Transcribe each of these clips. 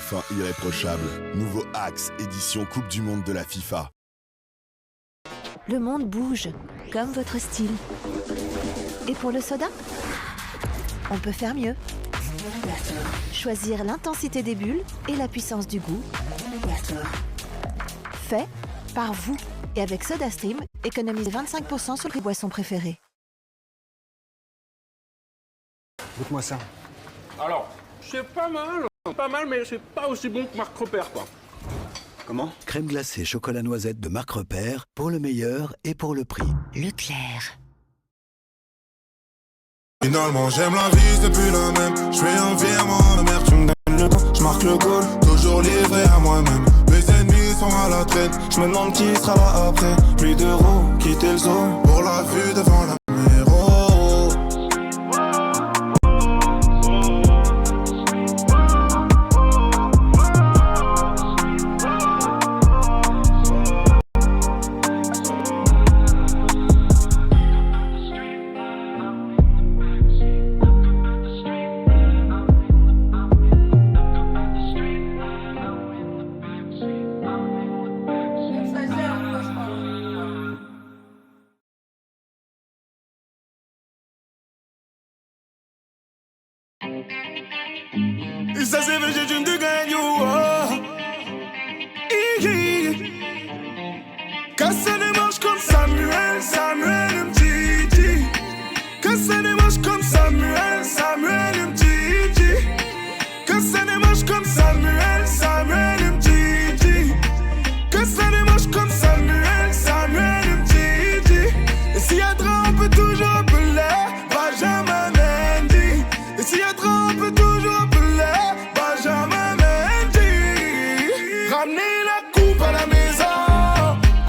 fin irréprochable. Nouveau Axe, édition Coupe du Monde de la FIFA. Le monde bouge, comme votre style. Et pour le soda, on peut faire mieux. Choisir l'intensité des bulles et la puissance du goût. Fait par vous. Et avec SodaStream, économisez 25% sur les boissons préférées. Goûte-moi ça. Alors, c'est pas mal, mais c'est pas aussi bon que Marc Repère, quoi. Comment? Crème glacée chocolat noisette de Marc Repère, pour le meilleur et pour le prix. Leclerc. Finalement j'aime la vie, c'est plus la même. Je fais un virement, ma mère tu me donnes le temps. Je marque le goal, toujours livré à moi-même. Mes ennemis sont à la traîne, je me demande qui sera là après. Plus d'euros, quitter le zoo pour la vue devant la mer. Oh. Et ça c'est vrai, j'ai une de gagne. Casser les manches comme Samuel, Samuel Mtiti. Casser les manches comme Samuel, Samuel Mtiti. Casser les manches comme Samuel, Samuel Mtiti. Casser les manches comme Samuel, Samuel Mtiti. Et s'il y a trop, on peut toujours appeler Benjamin Mendy. Et s'il y a trop, on peut toujours appeler Benjamin Mendy. Ramener la coupe à la maison.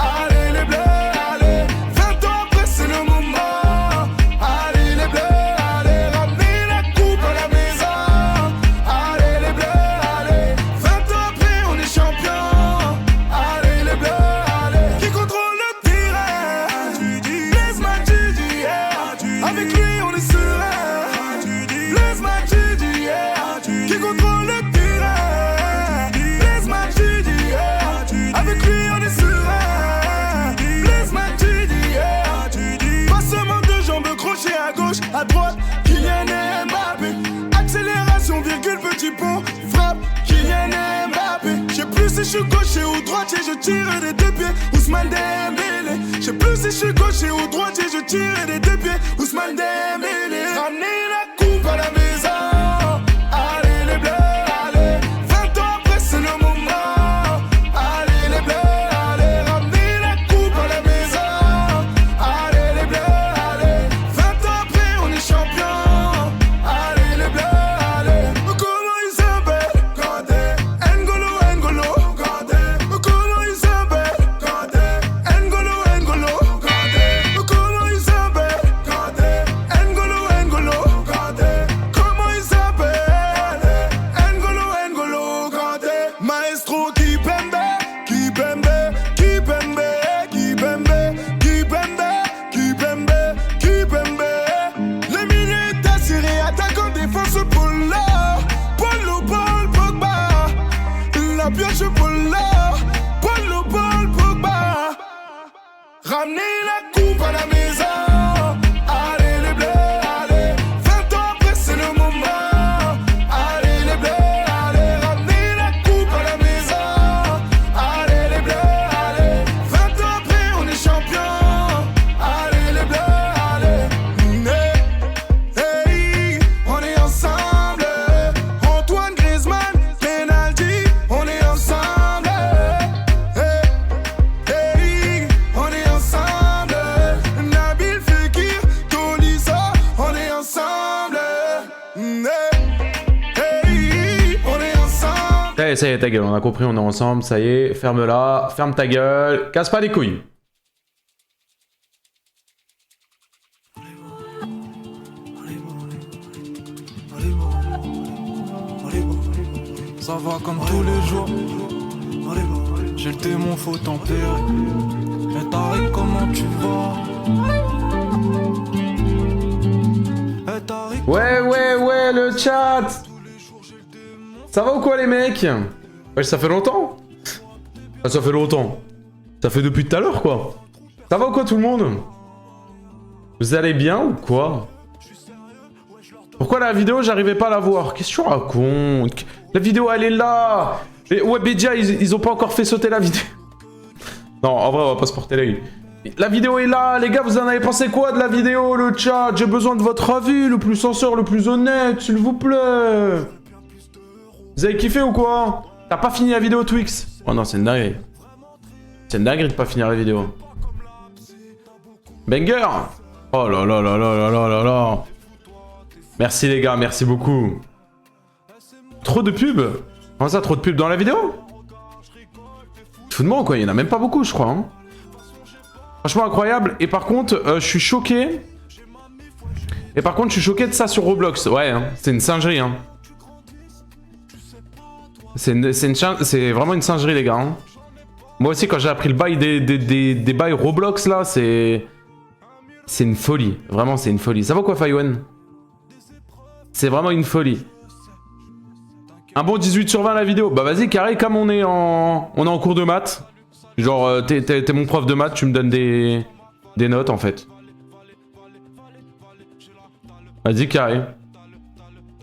Allez les bleus, allez. 20 ans après c'est le moment. Allez les bleus, allez. Ramener la coupe à la maison. Allez les bleus, allez. 20 ans après on est champion. Allez les bleus, allez. Qui contrôle le terrain? Blaise Matuidi, yeah. Avec lui on est serein. Blaise Matuidi, yeah. Qui contrôle le terrain? Blaise Matuidi, yeah. Avec lui on est serein. Blaise Matuidi, yeah. Passement de jambes, crochet à gauche, à droite. Kylian Mbappé. Accélération, virgule, petit pont. Frappe, Kylian Mbappé. Je sais plus si je suis gaucher ou droitier, je tire des deux pieds. Ousmane Dembélé. Je sais plus si je suis gaucher ou droitier, je tire des deux pieds. Ousmane Dembélé. Ramener la coupe à la maison. Allez les bleus, allez. 20 ans après c'est le moment. Allez les bleus, allez. Ramener la coupe à la maison. Allez les bleus, allez. 20 ans après on est champion. Allez les bleus, allez. Comment ils s'appellent? Kanté, N'Golo, Kanté. Comment ils s'appellent? Kanté, N'Golo, Kanté. Comment ils s'appellent? Kanté, N'Golo, Kanté. Comment ils s'appellent? N'Golo, Kanté. Maestro Kipembe, Kipembe, Kipembe, Kipembe, Kipembe, Kipembe, Kipembe. Les milieux est assuré, attaquant, défense, Polo, Polo, Paul, Pogba. La pioche, Polo, Polo, Paul, Pogba. Ramener la coupe à la maison. Allez les bleus, allez. 20 ans après c'est le moment. Allez les bleus, allez. Ramener la coupe à la maison. Allez les bleus, allez. 20 ans après on est champion. Allez les bleus, allez. Hey, on est ensemble. Antoine Griezmann, penalty, on est ensemble. Hey, on est ensemble. Nabil Fekir, Tolisso, on est ensemble. Hey, on est ensemble. Ça y est, ta gueule, on a compris, on est ensemble, ça y est, ferme-la, ferme ta gueule, casse pas les couilles. Ça va comme tous les jours. J'ai le démon, faut tempérer. Et Tariq, comment tu vas? Et Tariq, Ouais, le chat. tous les jours j'ai le démon, Ça va ou quoi les mecs? Ouais, ça fait longtemps. Ah, ça fait longtemps. Ça fait depuis tout à l'heure quoi. Ça va ou quoi tout le monde? Vous allez bien ou quoi? Pourquoi la vidéo j'arrivais pas à la voir? Qu'est-ce que tu racontes? La vidéo elle est là. Et Webedia ils ont pas encore fait sauter la vidéo. Non en vrai on va pas se porter l'œil. La vidéo est là, les gars, vous en avez pensé quoi de la vidéo, le chat? J'ai besoin de votre avis, le plus sincère, le plus honnête, s'il vous plaît. Vous avez kiffé ou quoi? T'as pas fini la vidéo, Twix? Oh non, c'est une dinguerie. C'est une dinguerie de pas finir la vidéo. Banger! Oh là là là là là là là là. Merci les gars, merci beaucoup. Trop de pubs? Comment ça, trop de pubs dans la vidéo? Fous de moi ou quoi? Il y en a même pas beaucoup, je crois, hein. Franchement incroyable. Et par contre, je suis choqué. Et par contre, je suis choqué de ça sur Roblox. Ouais, hein, c'est une singerie. Hein. C'est vraiment une singerie, les gars. Hein. Moi aussi, quand j'ai appris le bail des bails Roblox, là, c'est une folie. Vraiment, c'est une folie. Ça va quoi, Faywen? C'est vraiment une folie. Un bon 18 sur 20 la vidéo. Bah vas-y, carré, comme on est en cours de maths. Genre, t'es mon prof de maths, tu me donnes des notes, en fait. Vas-y, carré.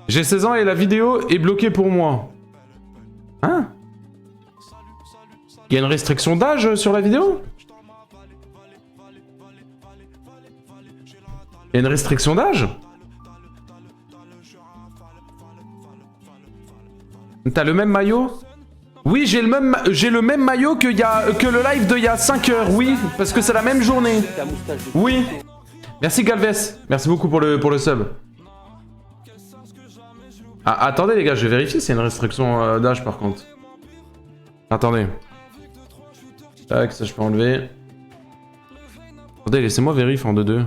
J'ai 16 ans et la vidéo est bloquée pour moi. Hein? Il y a une restriction d'âge sur la vidéo? Il y a une restriction d'âge? T'as le même maillot? Oui, j'ai le même maillot que le live d'il y a 5 heures, oui, parce que c'est la même journée. Oui. Merci Galvez, merci beaucoup pour le sub. Ah, attendez les gars, je vais vérifier s'il y a une restriction d'âge par contre. Attendez. Tac, ça je peux enlever. Attendez, laissez-moi vérifier en 2-2.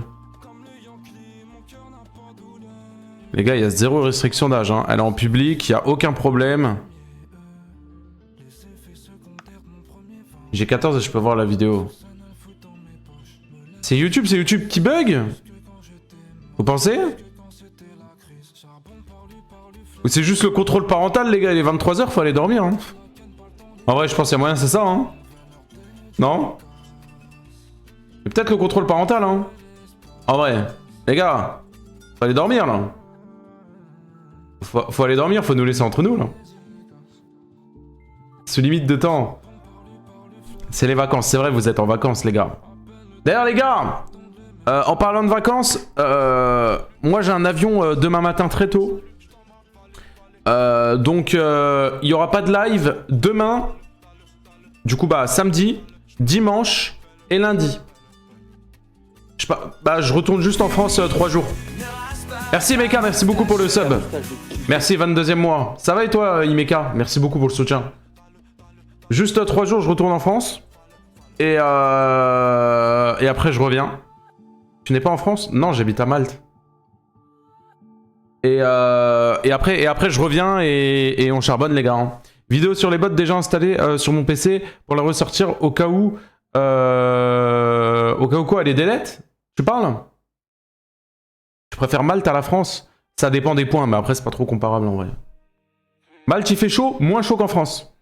Les gars, il y a 0 restriction d'âge, hein. Elle est en public, il n'y a aucun problème. J'ai 14 et je peux voir la vidéo. C'est YouTube qui bug? Vous pensez? Ou c'est juste le contrôle parental, les gars, il est 23h, faut aller dormir. Hein. En vrai, je pense qu'il y a moyen, c'est ça, hein? Non? C'est peut-être le contrôle parental, hein? En vrai, les gars, faut aller dormir, là. Faut aller dormir, faut nous laisser entre nous, là. Sous limite de temps. C'est les vacances, c'est vrai, vous êtes en vacances, les gars. D'ailleurs, les gars, en parlant de vacances, moi j'ai un avion demain matin très tôt. Donc, il n'y aura pas de live demain. Du coup, bah, samedi, dimanche et lundi. Je retourne juste en France 3 jours. Merci, Imeka, merci beaucoup pour le sub. Merci, 22e mois. Ça va et toi, Imeka? Merci beaucoup pour le soutien. Juste 3 jours, je retourne en France. Et après, je reviens. Tu n'es pas en France? Non, j'habite à Malte. Et après, je reviens et on charbonne, les gars. Hein. Vidéo sur les bots déjà installées sur mon PC pour la ressortir au cas où... au cas où quoi? Elle est délète? Tu parles? Je préfère Malte à la France. Ça dépend des points, mais après, c'est pas trop comparable en vrai. Malte, il fait chaud, moins chaud qu'en France.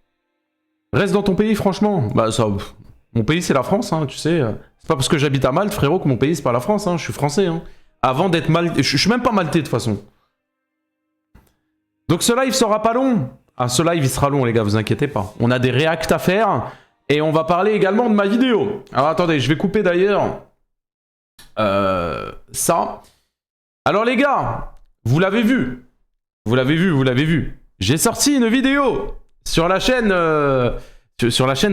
Reste dans ton pays, franchement. Bah ça, mon pays c'est la France, hein, tu sais. C'est pas parce que j'habite à Malte, frérot, que mon pays c'est pas la France. Hein. Je suis français. Hein. Avant d'être maltais, je suis même pas maltais de toute façon. Donc ce live sera pas long. Ah, ce live il sera long, les gars, vous inquiétez pas. On a des réacts à faire et on va parler également de ma vidéo. Alors attendez, je vais couper d'ailleurs ça. Alors les gars, vous l'avez vu. Vous l'avez vu. J'ai sorti une vidéo. Sur la chaîne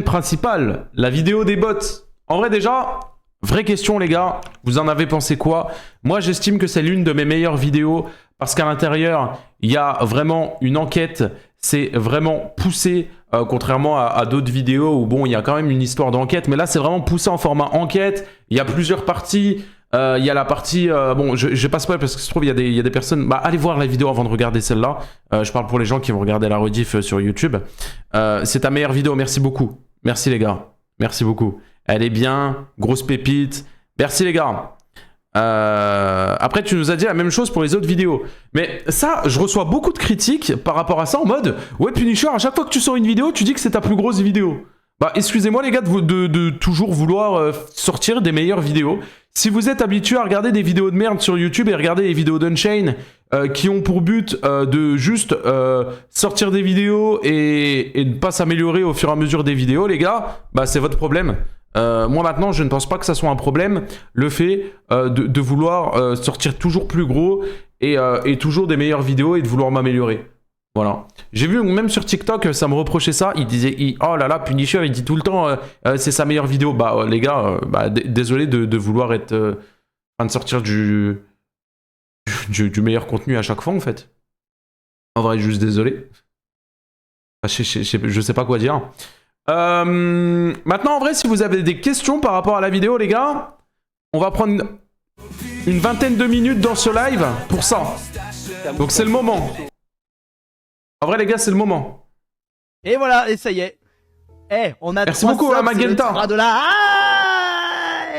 principale, la vidéo des bots. En vrai déjà, vraie question les gars, vous en avez pensé quoi? Moi j'estime que c'est l'une de mes meilleures vidéos parce qu'à l'intérieur, il y a vraiment une enquête, c'est vraiment poussé, contrairement à d'autres vidéos où bon, il y a quand même une histoire d'enquête, mais là c'est vraiment poussé en format enquête, il y a plusieurs parties. Il y a la partie... bon, je passe pas parce que se trouve, il y a des personnes... Bah, allez voir la vidéo avant de regarder celle-là. Je parle pour les gens qui vont regarder la rediff sur YouTube. C'est ta meilleure vidéo, merci beaucoup. Merci les gars, merci beaucoup. Elle est bien, grosse pépite. Merci les gars. Après, tu nous as dit la même chose pour les autres vidéos. Mais ça, je reçois beaucoup de critiques par rapport à ça en mode « Ouais, Punisher, à chaque fois que tu sors une vidéo, tu dis que c'est ta plus grosse vidéo. » Bah, excusez-moi les gars de toujours vouloir sortir des meilleures vidéos. Si vous êtes habitué à regarder des vidéos de merde sur YouTube et regarder les vidéos d'Unchained qui ont pour but de juste sortir des vidéos et ne pas s'améliorer au fur et à mesure des vidéos, les gars, bah c'est votre problème. Moi maintenant, je ne pense pas que ça soit un problème, le fait de vouloir sortir toujours plus gros et toujours des meilleures vidéos et de vouloir m'améliorer. Voilà. J'ai vu même sur TikTok, ça me reprochait ça. Il disait, oh là là, Punisher, il dit tout le temps, c'est sa meilleure vidéo. Bah les gars, désolé de vouloir être, de sortir du meilleur contenu à chaque fois en fait. En vrai, juste désolé. Enfin, je sais pas quoi dire. Maintenant, en vrai, si vous avez des questions par rapport à la vidéo, les gars, on va prendre une vingtaine de minutes dans ce live pour ça. Donc c'est le moment. En vrai, les gars, c'est le moment. Et voilà, et ça y est. Eh, on a. Merci beaucoup, Magenta.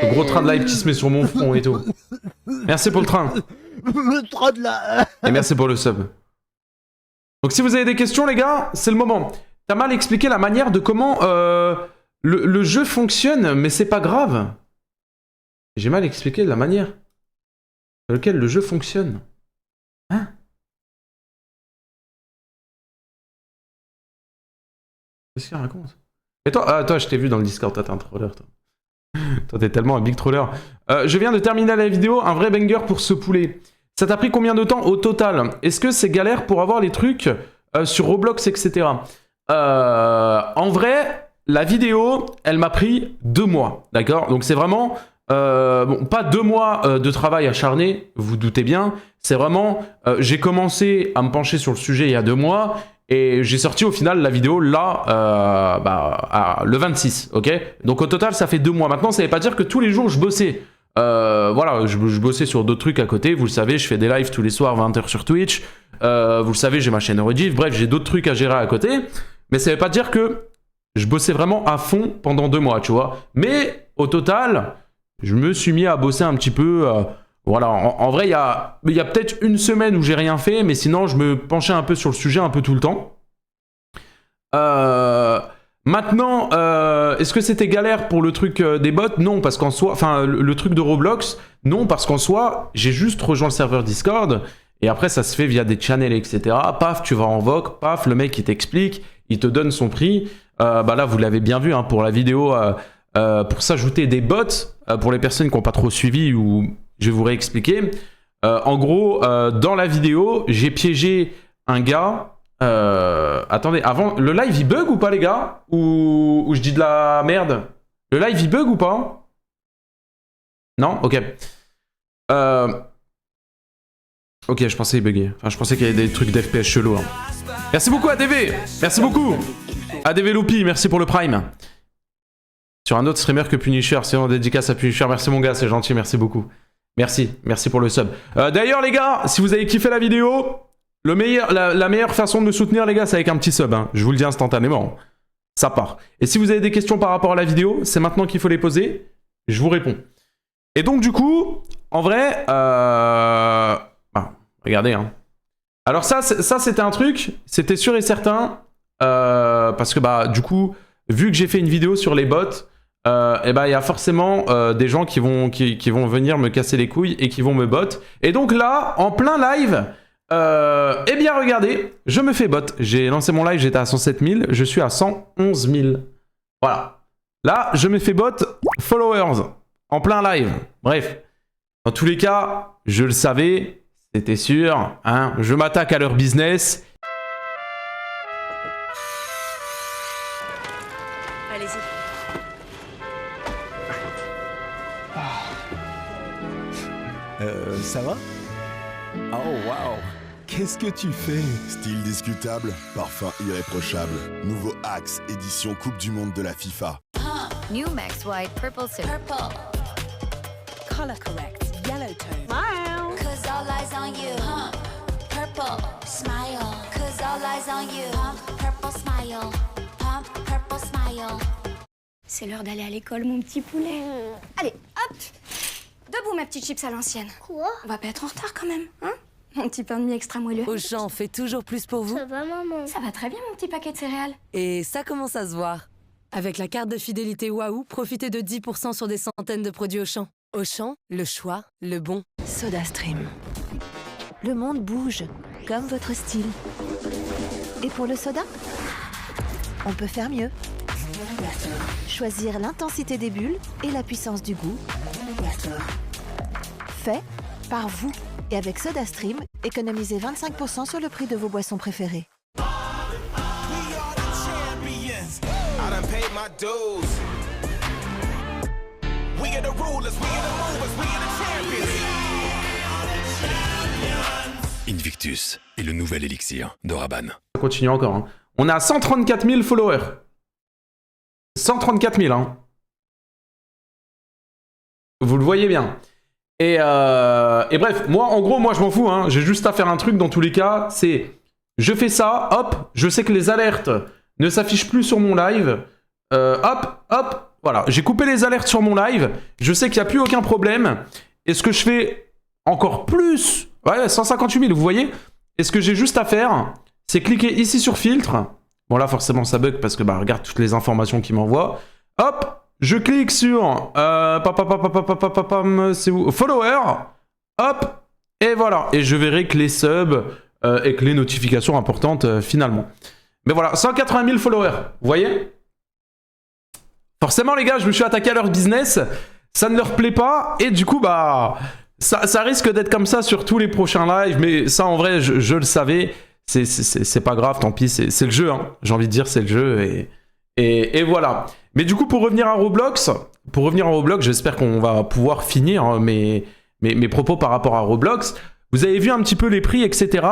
Le gros train de live qui se met sur mon front et tout. Merci pour le train. Le train de la. Et merci pour le sub. Donc, si vous avez des questions, les gars, c'est le moment. T'as mal expliqué la manière de comment le jeu fonctionne, mais c'est pas grave. J'ai mal expliqué la manière sur laquelle le jeu fonctionne. Hein? Qu'est-ce qu'il raconte? Et toi, toi, je t'ai vu dans le Discord, toi, t'es un troller, toi. Toi, t'es tellement un big troller. Je viens de terminer la vidéo, un vrai banger pour ce poulet. Ça t'a pris combien de temps au total? Est-ce que c'est galère pour avoir les trucs sur Roblox, etc. En vrai, la vidéo, elle m'a pris 2 mois, d'accord? Donc c'est vraiment, bon, pas 2 mois de travail acharné, vous doutez bien. C'est vraiment, j'ai commencé à me pencher sur le sujet il y a 2 mois, et j'ai sorti au final la vidéo là, le 26, ok? Donc au total, ça fait 2 mois. Maintenant, ça ne veut pas dire que tous les jours, je bossais. Voilà, je bossais sur d'autres trucs à côté. Vous le savez, je fais des lives tous les soirs, 20h sur Twitch. Vous le savez, j'ai ma chaîne Rediff. Bref, j'ai d'autres trucs à gérer à côté. Mais ça ne veut pas dire que je bossais vraiment à fond pendant 2 mois, tu vois. Mais au total, je me suis mis à bosser un petit peu... voilà, en vrai, il y a peut-être une semaine où j'ai rien fait, mais sinon, je me penchais un peu sur le sujet un peu tout le temps. Maintenant, est-ce que c'était galère pour le truc des bots? Non, parce qu'en soi... Enfin, le truc de Roblox, non, parce qu'en soi, j'ai juste rejoint le serveur Discord, et après, ça se fait via des channels, etc. Paf, tu vas en voc, paf, le mec, il t'explique, il te donne son prix. Bah là, vous l'avez bien vu, hein, pour la vidéo, pour s'ajouter des bots, pour les personnes qui n'ont pas trop suivi, ou je vais vous réexpliquer. En gros, dans la vidéo, j'ai piégé un gars... attendez, avant, le live il bug ou pas les gars? Ou je dis de la merde? Le live il bug ou pas? Non? Ok. Ok, je pensais il buguait. Enfin, je pensais qu'il y avait des trucs d'FPS chelou. Hein. Merci beaucoup ADV. Merci beaucoup ADV Loupi, merci pour le prime. Sur un autre streamer que Punisher, c'est en dédicace à Punisher. Merci mon gars, c'est gentil, merci beaucoup. Merci pour le sub. D'ailleurs les gars, si vous avez kiffé la vidéo... la meilleure façon de me soutenir, les gars, c'est avec un petit sub. Hein. Je vous le dis instantanément. Ça part. Et si vous avez des questions par rapport à la vidéo, c'est maintenant qu'il faut les poser. Je vous réponds. Et donc, du coup, en vrai... regardez. Hein. Alors ça c'était un truc. C'était sûr et certain. Parce que, du coup, vu que j'ai fait une vidéo sur les bots, il y a forcément des gens qui vont venir me casser les couilles et qui vont me bot. Et donc là, en plein live... eh bien regardez, je me fais bot. J'ai lancé mon live, j'étais à 107 000, je suis à 111 000. Voilà. Là, je me fais bot followers. En plein live. Bref. Dans tous les cas, je le savais, c'était sûr. Hein, je m'attaque à leur business. Allez-y. Ça va? Oh waouh! Qu'est-ce que tu fais? Style discutable, parfum irréprochable. Nouveau Axe, édition Coupe du Monde de la FIFA. New Max White Purple Silk. Purple. Color correct. Yellow tone. Smile. Cause all eyes on you. Purple. Smile. Cause all eyes on you. Purple smile. Purple smile. C'est l'heure d'aller à l'école, mon petit poulet. Allez, hop. Debout, ma petite chips à l'ancienne. Quoi? On va pas être en retard quand même, hein? Mon petit pain de mie extra moelleux. Auchan fait toujours plus pour vous. Ça va, maman? Ça va très bien, mon petit paquet de céréales. Et ça commence à se voir. Avec la carte de fidélité Waouh, profitez de 10% sur des centaines de produits Auchan. Auchan, le choix, le bon. SodaStream. Le monde bouge, comme votre style. Et pour le soda, on peut faire mieux. Choisir l'intensité des bulles et la puissance du goût. Fait par vous. Et avec SodaStream, économisez 25% sur le prix de vos boissons préférées. Invictus est le nouvel élixir de Rabanne. Ça continue encore. Hein. On a 134 000 followers. 134 000, hein. Vous le voyez bien. Et bref, moi, en gros, moi, je m'en fous. Hein. J'ai juste à faire un truc dans tous les cas. C'est, je fais ça, hop, je sais que les alertes ne s'affichent plus sur mon live. Hop, hop, voilà. J'ai coupé les alertes sur mon live. Je sais qu'il n'y a plus aucun problème. Et ce que je fais encore plus... Ouais, 158 000, vous voyez? Et ce que j'ai juste à faire, c'est cliquer ici sur filtre. Bon, là, forcément, ça bug parce que, bah, regarde toutes les informations qu'il m'envoie. Hop, je clique sur... c'est où? Follower. Hop, et voilà. Et je verrai que les subs et que les notifications importantes, finalement. Mais voilà, 180 000 followers, vous voyez? Forcément, les gars, je me suis attaqué à leur business. Ça ne leur plaît pas. Et du coup, bah... Ça risque d'être comme ça sur tous les prochains lives, mais ça en vrai je le savais, c'est pas grave, tant pis, c'est le jeu, hein. J'ai envie de dire c'est le jeu et voilà. Mais du coup pour revenir à Roblox, j'espère qu'on va pouvoir finir mes propos par rapport à Roblox. Vous avez vu un petit peu les prix, etc.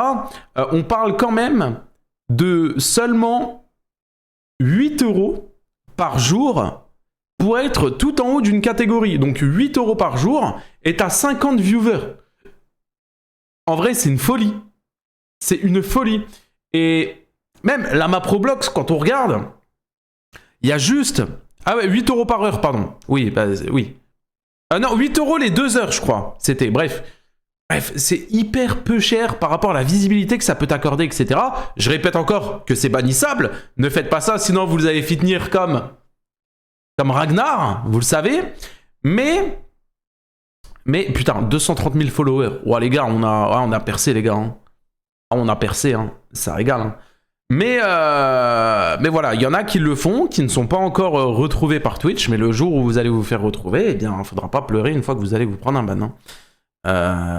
On parle quand même de seulement 8 € par jour pour être tout en haut d'une catégorie. Donc 8 € par jour et t'as 50 viewers. En vrai, c'est une folie. C'est une folie. Et même la map Roblox, quand on regarde, il y a juste... Ah ouais, 8 € par heure, pardon. Oui, bah oui. Non, 8 € les 2 heures, je crois. C'était, bref. Bref, c'est hyper peu cher par rapport à la visibilité que ça peut t'accorder, etc. Je répète encore que c'est bannissable. Ne faites pas ça, sinon vous allez finir comme Ragnar, vous le savez. Mais putain, 230 000 followers. Ouais, les gars, on a percé, les gars. Hein. On a percé, hein. Ça régale. Hein. Mais voilà, il y en a qui le font, qui ne sont pas encore retrouvés par Twitch. Mais le jour où vous allez vous faire retrouver, eh bien, il ne faudra pas pleurer une fois que vous allez vous prendre un ban. Hein.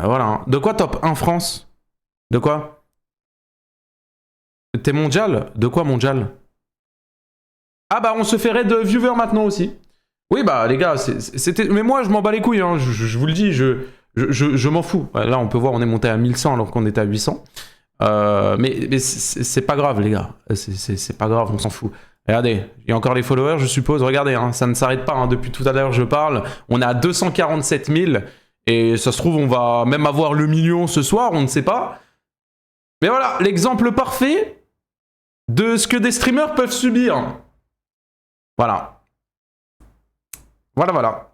Voilà. De quoi top 1 France? De quoi? T'es mondial? De quoi mondial? Ah bah on se ferait de viewer maintenant aussi. Oui bah les gars, c'était... Mais moi je m'en bats les couilles, hein. Je vous le dis, je m'en fous. Là on peut voir on est monté à 1100 alors qu'on était à 800. Mais c'est pas grave les gars, c'est pas grave, on s'en fout. Regardez, il y a encore les followers je suppose, regardez, hein, ça ne s'arrête pas, hein. Depuis tout à l'heure je parle. On est à 247 000 et ça se trouve on va même avoir le million ce soir, on ne sait pas. Mais voilà, l'exemple parfait de ce que des streamers peuvent subir. Voilà. Voilà.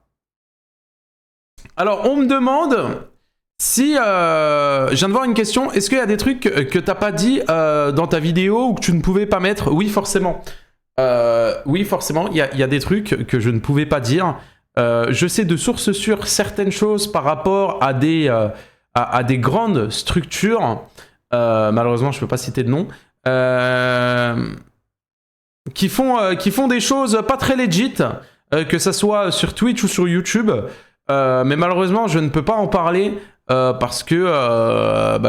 Alors, on me demande si... je viens de voir une question. Est-ce qu'il y a des trucs que t'as pas dit dans ta vidéo ou que tu ne pouvais pas mettre? Oui, forcément. Oui, forcément. Il y a des trucs que je ne pouvais pas dire. Je sais de sources sûres certaines choses par rapport à des grandes structures. Malheureusement, je ne peux pas citer de nom. Qui font des choses pas très legit, que ça soit sur Twitch ou sur YouTube, mais malheureusement je ne peux pas en parler parce que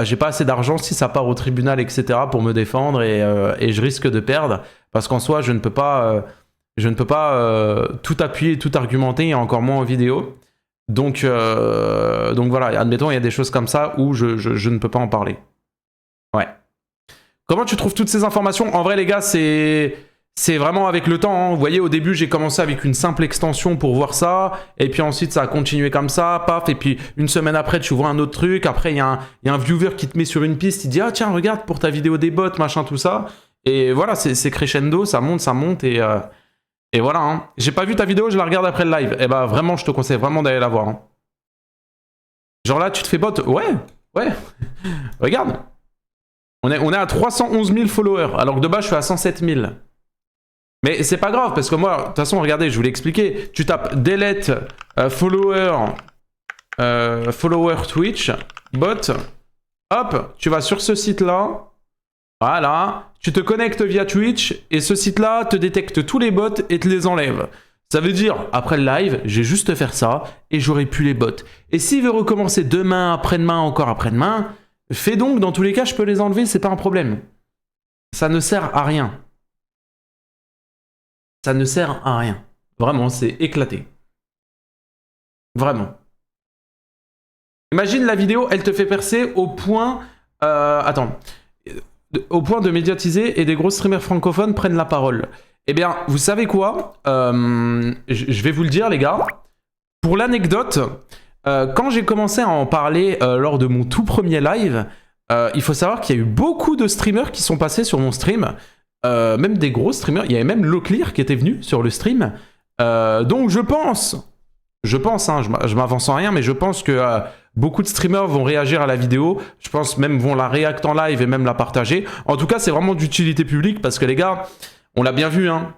j'ai pas assez d'argent si ça part au tribunal, etc. pour me défendre et je risque de perdre parce qu'en soi je ne peux pas tout appuyer, tout argumenter et encore moins en vidéo. Donc voilà, admettons il y a des choses comme ça où je ne peux pas en parler. Ouais. Comment tu trouves toutes ces informations? En vrai les gars c'est vraiment avec le temps, hein. Vous voyez, au début, j'ai commencé avec une simple extension pour voir ça. Et puis ensuite, ça a continué comme ça, paf. Et puis, une semaine après, tu vois un autre truc. Après, il y a un viewer qui te met sur une piste. Il dit, ah tiens, regarde, pour ta vidéo des bots, machin, tout ça. Et voilà, c'est crescendo, ça monte. Et voilà, hein. J'ai pas vu ta vidéo, je la regarde après le live. Et bah, vraiment, je te conseille vraiment d'aller la voir. Hein. Genre là, tu te fais bot. Ouais. Regarde. On est à 311 000 followers, alors que de base, je suis à 107 000. Mais c'est pas grave, parce que moi, de toute façon, regardez, je vous l'ai expliqué. Tu tapes delete follower Twitch, bot. Hop, tu vas sur ce site-là. Voilà. Tu te connectes via Twitch, et ce site-là te détecte tous les bots et te les enlève. Ça veut dire, après le live, j'ai juste faire ça, et j'aurai plus les bots. Et s'il veut recommencer demain, après-demain, encore après-demain, fais donc, dans tous les cas, je peux les enlever, c'est pas un problème. Ça ne sert à rien. Ça ne sert à rien. Vraiment, c'est éclaté. Vraiment. Imagine la vidéo, elle te fait percer au point... attends. Au point de médiatiser et des gros streamers francophones prennent la parole. Eh bien, vous savez quoi, je vais vous le dire, les gars. Pour l'anecdote, quand j'ai commencé à en parler lors de mon tout premier live, il faut savoir qu'il y a eu beaucoup de streamers qui sont passés sur mon stream. Même des gros streamers. Il y avait même Loclear qui était venu sur le stream. Donc je pense, hein, je m'avance en rien, mais je pense que beaucoup de streamers vont réagir à la vidéo. Je pense même vont la réacter en live et même la partager. En tout cas, c'est vraiment d'utilité publique parce que les gars... On l'a bien vu, hein.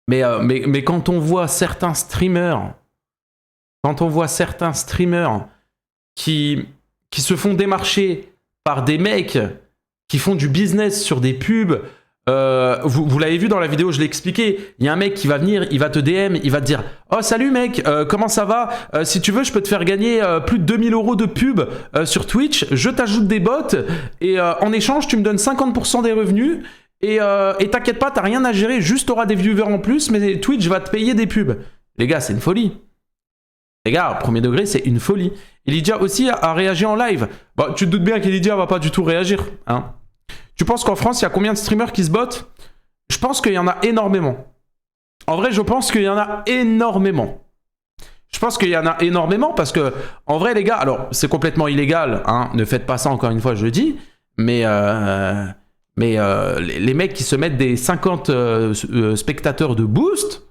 Mais quand on voit certains streamers, qui se font démarcher par des mecs qui font du business sur des pubs, vous l'avez vu dans la vidéo, je l'ai expliqué, il y a un mec qui va venir, il va te DM, il va te dire « Oh salut mec, comment ça va? Si tu veux, je peux te faire gagner plus de 2000 € de pub sur Twitch, je t'ajoute des bots et en échange, tu me donnes 50% des revenus. » Et t'inquiète pas, t'as rien à gérer, juste t'auras des viewers en plus, mais Twitch va te payer des pubs. Les gars, c'est une folie. Les gars, premier degré, c'est une folie. Et Lydia aussi a réagi en live. Bon, tu te doutes bien qu'Elydia va pas du tout réagir, hein. Tu penses qu'en France, il y a combien de streamers qui se bottent? Je pense qu'il y en a énormément. En vrai, je pense qu'il y en a énormément. Je pense qu'il y en a énormément parce que, en vrai, les gars, alors, c'est complètement illégal, hein. Ne faites pas ça, encore une fois, je le dis. Mais les mecs qui se mettent des 50 spectateurs de boost,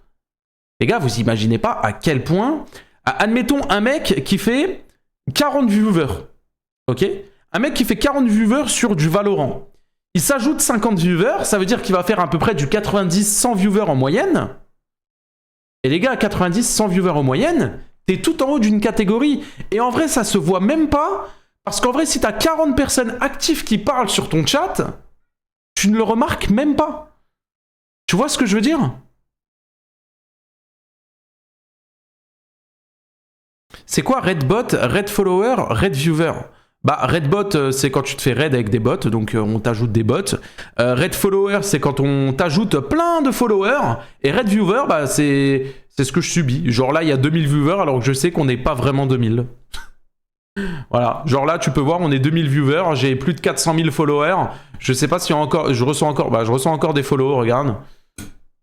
les gars, vous imaginez pas à quel point... Admettons un mec qui fait 40 viewers, ok? Un mec qui fait 40 viewers sur du Valorant. Il s'ajoute 50 viewers, ça veut dire qu'il va faire à peu près du 90-100 viewers en moyenne. Et les gars, 90-100 viewers en moyenne, t'es tout en haut d'une catégorie. Et en vrai, ça se voit même pas, parce qu'en vrai, si t'as 40 personnes actives qui parlent sur ton chat... Tu ne le remarques même pas. Tu vois ce que je veux dire? C'est quoi Redbot, Red Follower, Red Viewer? Bah, Redbot, c'est quand tu te fais raid avec des bots, donc on t'ajoute des bots. Red Follower, c'est quand on t'ajoute plein de followers. Et Red Viewer, bah, c'est ce que je subis. Genre là, il y a 2000 viewers, alors que je sais qu'on n'est pas vraiment 2000. Voilà, genre là tu peux voir on est 2000 viewers, j'ai plus de 400 000 followers, je sais pas si je reçois encore des follow, regarde.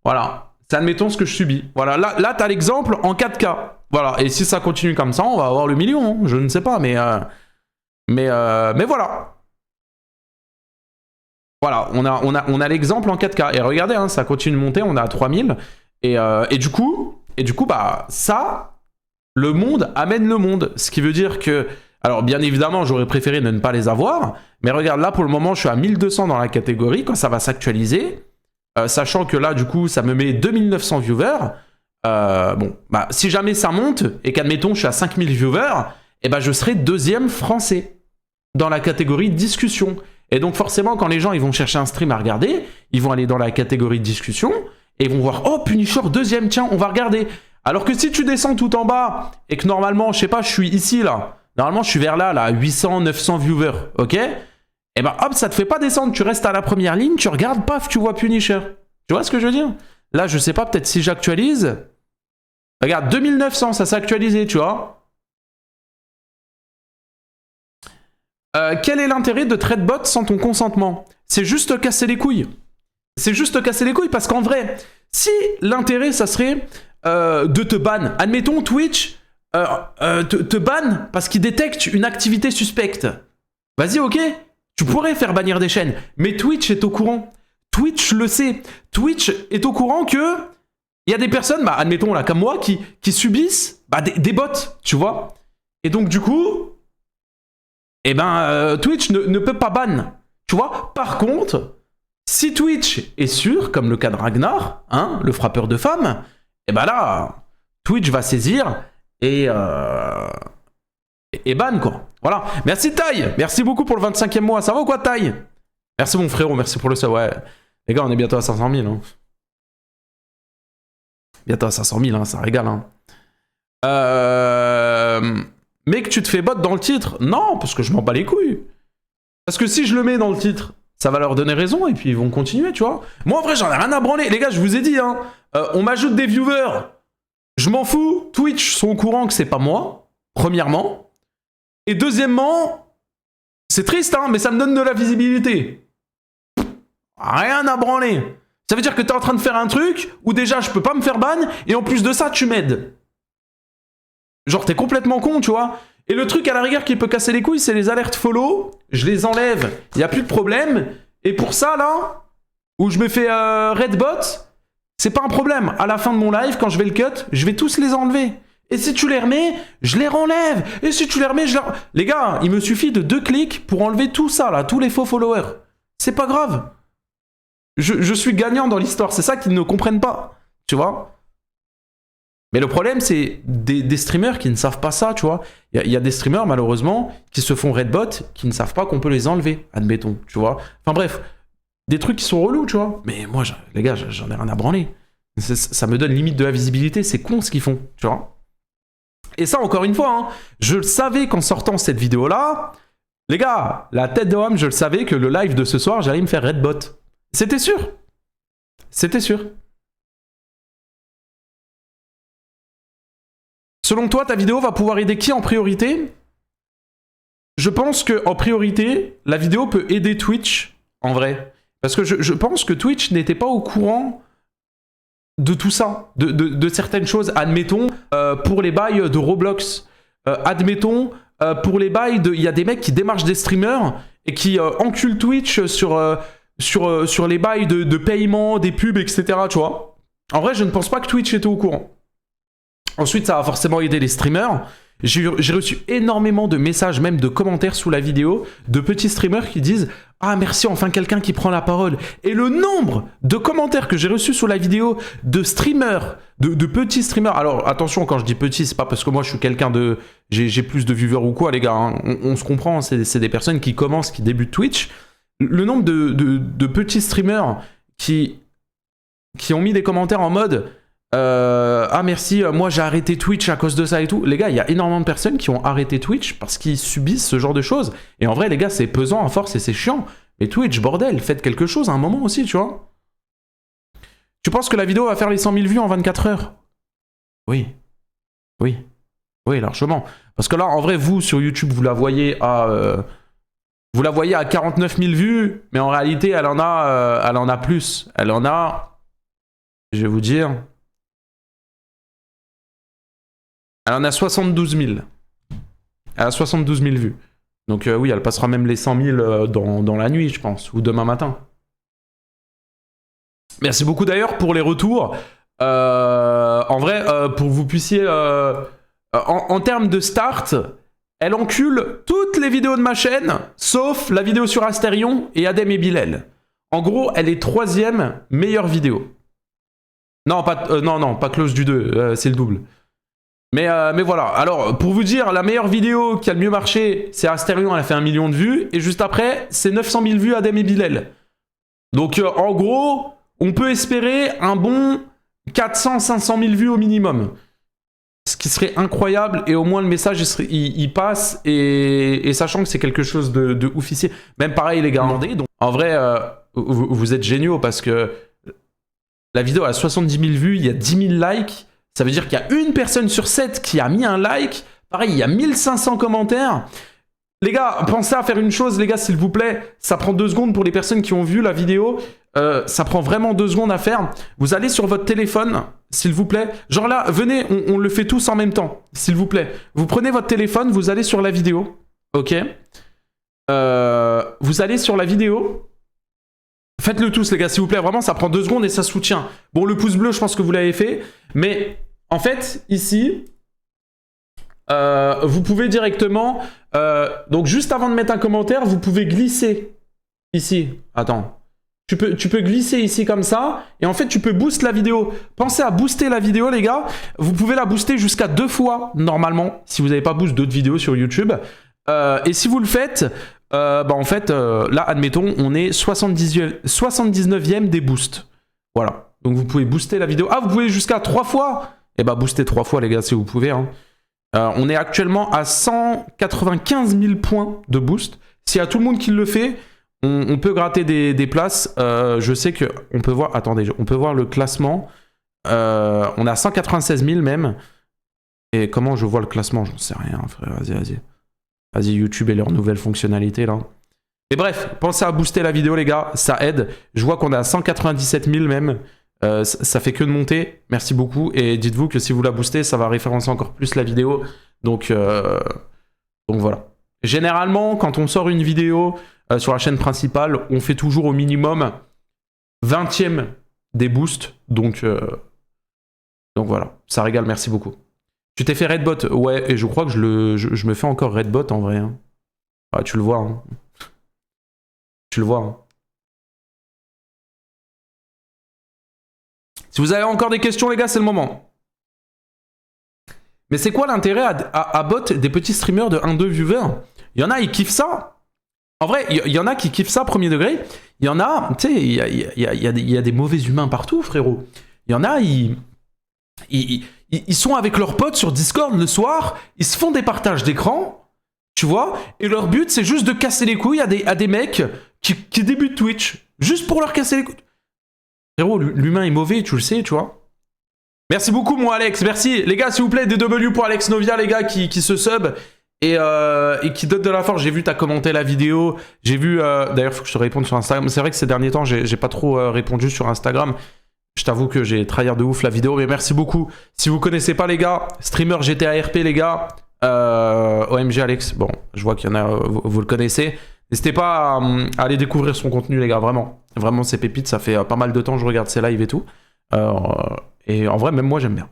Voilà, c'est admettons ce que je subis. Voilà, là t'as l'exemple en 4K. Voilà, et si ça continue comme ça, on va avoir le million, hein. Je ne sais pas, mais voilà. Voilà, on a l'exemple en 4K, et regardez, hein, ça continue de monter, on est à 3000, et du coup, bah ça... Le monde amène le monde, ce qui veut dire que... Alors, bien évidemment, j'aurais préféré ne pas les avoir, mais regarde, là, pour le moment, je suis à 1200 dans la catégorie, quand ça va s'actualiser, sachant que là, du coup, ça me met 2900 viewers. Bon, bah, si jamais ça monte, et qu'admettons, je suis à 5000 viewers, et bah, je serai deuxième français dans la catégorie discussion. Et donc, forcément, quand les gens ils vont chercher un stream à regarder, ils vont aller dans la catégorie discussion, et ils vont voir, oh, Punisher, deuxième, tiens, on va regarder. Alors que si tu descends tout en bas, et que normalement, je sais pas, je suis ici, là. Normalement, je suis vers là, 800, 900 viewers, ok? Et ben hop, ça te fait pas descendre, tu restes à la première ligne, tu regardes, paf, tu vois Punisher. Tu vois ce que je veux dire? Là, je sais pas, peut-être si j'actualise... Regarde, 2900, ça s'est actualisé, tu vois? Quel est l'intérêt de trade bot sans ton consentement? C'est juste casser les couilles. C'est juste casser les couilles, parce qu'en vrai, si l'intérêt, ça serait... de te ban. Admettons Twitch te ban parce qu'il détecte une activité suspecte. Vas-y, ok, tu pourrais faire bannir des chaînes, mais Twitch est au courant. Twitch le sait. Twitch est au courant que il y a des personnes, bah, admettons là comme moi, qui subissent bah, des bots, tu vois. Et donc du coup, eh ben Twitch ne peut pas ban. Tu vois? Par contre, si Twitch est sûr, comme le cas de Ragnar, hein, le frappeur de femmes, eh ben là, Twitch va saisir et ban, quoi. Voilà. Merci Taille. Merci beaucoup pour le 25e mois. Ça va ou quoi, Taille? Merci mon frérot, merci pour le sub. Ouais. Les gars, on est bientôt à 500 000. Hein. Bientôt à 500 000, hein, ça régale. Hein. Mec, tu te fais bot dans le titre? Non, parce que je m'en bats les couilles. Parce que si je le mets dans le titre, ça va leur donner raison et puis ils vont continuer, tu vois. Moi, en vrai, j'en ai rien à branler. Les gars, je vous ai dit, hein, on m'ajoute des viewers. Je m'en fous. Twitch sont au courant que c'est pas moi, premièrement. Et deuxièmement, c'est triste, hein, mais ça me donne de la visibilité. Rien à branler. Ça veut dire que t'es en train de faire un truc où déjà je peux pas me faire ban et en plus de ça, tu m'aides. Genre, t'es complètement con, tu vois. Et le truc à la rigueur qui peut casser les couilles, c'est les alertes follow. Je les enlève, il n'y a plus de problème. Et pour ça, là, où je me fais redbot, c'est pas un problème. À la fin de mon live, quand je vais le cut, je vais tous les enlever. Et si tu les remets, je les renlève. Et si tu les remets, je les... Les gars, il me suffit de 2 clics pour enlever tout ça, là, tous les faux followers. C'est pas grave. Je suis gagnant dans l'histoire. C'est ça qu'ils ne comprennent pas, tu vois. Mais le problème, c'est des streamers qui ne savent pas ça, tu vois. Il y a des streamers, malheureusement, qui se font redbot, qui ne savent pas qu'on peut les enlever, admettons, tu vois. Enfin bref, des trucs qui sont relous, tu vois. Mais moi, les gars, j'en ai rien à branler. Ça me donne limite de la visibilité, c'est con ce qu'ils font, tu vois. Et ça, encore une fois, hein, je le savais qu'en sortant cette vidéo-là, les gars, la tête de homme, je le savais que le live de ce soir, j'allais me faire redbot. C'était sûr. C'était sûr. Selon toi, ta vidéo va pouvoir aider qui en priorité? Je pense qu'en priorité, la vidéo peut aider Twitch, en vrai. Parce que je pense que Twitch n'était pas au courant de tout ça, de certaines choses. Admettons, pour les bails de Roblox. Admettons, pour les bails de... Il y a des mecs qui démarchent des streamers et qui enculent Twitch sur les bails de paiement, des pubs, etc. Tu vois. En vrai, je ne pense pas que Twitch était au courant. Ensuite, ça va forcément aider les streamers. J'ai reçu énormément de messages, même de commentaires sous la vidéo, de petits streamers qui disent « Ah, merci, enfin quelqu'un qui prend la parole ». Et le nombre de commentaires que j'ai reçus sous la vidéo de streamers, de petits streamers... Alors, attention, quand je dis petit, c'est pas parce que moi, je suis quelqu'un de... J'ai plus de viewers ou quoi, les gars. Hein. On se comprend, c'est des personnes qui commencent, qui débutent Twitch. Le nombre de petits streamers qui ont mis des commentaires en mode... ah merci, moi j'ai arrêté Twitch à cause de ça et tout. Les gars, il y a énormément de personnes qui ont arrêté Twitch parce qu'ils subissent ce genre de choses. Et en vrai, les gars, c'est pesant à force et c'est chiant. Mais Twitch, bordel, faites quelque chose à un moment aussi, tu vois. Tu penses que la vidéo va faire les 100 000 vues en 24 heures? Oui. Oui. Oui, largement. Parce que là, en vrai, vous, sur YouTube, vous la voyez à... vous la voyez à 49 000 vues, mais en réalité, elle en a plus. Elle en a... Je vais vous dire... Elle en a 72 000. Elle a 72 000 vues. Donc oui, elle passera même les 100 000 dans la nuit, je pense, ou demain matin. Merci beaucoup d'ailleurs pour les retours. En vrai, pour que vous puissiez... en termes de start, elle encule toutes les vidéos de ma chaîne, sauf la vidéo sur Astérion et Adem et Bilal. En gros, elle est 3e meilleure vidéo. Non, pas Close du 2, c'est le double. Mais voilà, alors pour vous dire, la meilleure vidéo qui a le mieux marché, c'est Astérion, elle a fait 1 million de vues. Et juste après, c'est 900 000 vues Adem et Bilal. Donc en gros, on peut espérer un bon 400-500 000 vues au minimum. Ce qui serait incroyable, et au moins le message il passe, et sachant que c'est quelque chose de oufficiel. Même pareil les gars, donc en vrai, vous êtes géniaux parce que la vidéo a 70 000 vues, il y a 10 000 likes. Ça veut dire qu'il y a une personne sur 7 qui a mis un like. Pareil, il y a 1500 commentaires. Les gars, pensez à faire une chose, les gars, s'il vous plaît. Ça prend 2 secondes pour les personnes qui ont vu la vidéo. Ça prend vraiment 2 secondes à faire. Vous allez sur votre téléphone, s'il vous plaît. Genre là, venez, on le fait tous en même temps, s'il vous plaît. Vous prenez votre téléphone, vous allez sur la vidéo. Ok. Vous allez sur la vidéo. Faites-le tous, les gars, s'il vous plaît. Vraiment, ça prend 2 secondes et ça soutient. Bon, le pouce bleu, je pense que vous l'avez fait. Mais, en fait, ici, vous pouvez directement... donc juste avant de mettre un commentaire, vous pouvez glisser ici. Attends. Tu peux glisser ici comme ça, et en fait tu peux booster la vidéo. Pensez à booster la vidéo les gars. Vous pouvez la booster jusqu'à 2 fois normalement, si vous n'avez pas boost d'autres vidéos sur YouTube. Et si vous le faites, en fait, là admettons, on est 79e des boosts. Voilà, donc vous pouvez booster la vidéo. Ah, vous pouvez jusqu'à 3 fois. Eh bah booster 3 fois les gars si vous pouvez. Hein. On est actuellement à 195 000 points de boost. S'il y a tout le monde qui le fait... On peut gratter des places. Je sais qu'on peut voir... Attendez, on peut voir le classement. On a 196 000 même. Et comment je vois le classement? J'en sais rien, frère. Vas-y. Vas-y, YouTube et leurs nouvelles fonctionnalités, là. Et bref, pensez à booster la vidéo, les gars. Ça aide. Je vois qu'on est à 197 000 même. Ça fait que de monter. Merci beaucoup. Et dites-vous que si vous la boostez, ça va référencer encore plus la vidéo. Donc voilà. Généralement, quand on sort une vidéo... sur la chaîne principale, on fait toujours au minimum 20e des boosts. Donc voilà, ça régale, merci beaucoup. Tu t'es fait Redbot? Ouais, et je crois que je me fais encore Redbot en vrai. Hein. Ah, tu le vois. Hein. Tu le vois. Hein. Si vous avez encore des questions, les gars, c'est le moment. Mais c'est quoi l'intérêt à bot des petits streamers de 1-2 viewers? Il y en a, ils kiffent ça. En vrai, il y en a qui kiffent ça, premier degré. Il y en a, tu sais, il y a des mauvais humains partout, frérot. Il y en a, ils sont avec leurs potes sur Discord le soir, ils se font des partages d'écran, tu vois, et leur but, c'est juste de casser les couilles à des mecs qui débutent Twitch, juste pour leur casser les couilles. Frérot, l'humain est mauvais, tu le sais, tu vois. Merci beaucoup, mon Alex, merci. Les gars, s'il vous plaît, DW pour Alex Novia, les gars, qui se sub. Et qui donne de la force. J'ai vu, t'as commenté la vidéo. J'ai vu, d'ailleurs, faut que je te réponde sur Instagram. C'est vrai que ces derniers temps, j'ai pas trop répondu sur Instagram. Je t'avoue que j'ai tryhard de ouf la vidéo, mais merci beaucoup. Si vous connaissez pas, les gars, streamer GTA RP, les gars, OMG Alex, bon, je vois qu'il y en a, vous le connaissez. N'hésitez pas à aller découvrir son contenu, les gars, vraiment. Vraiment, c'est pépite. Ça fait pas mal de temps que je regarde ses lives et tout. Et en vrai, même moi, j'aime bien.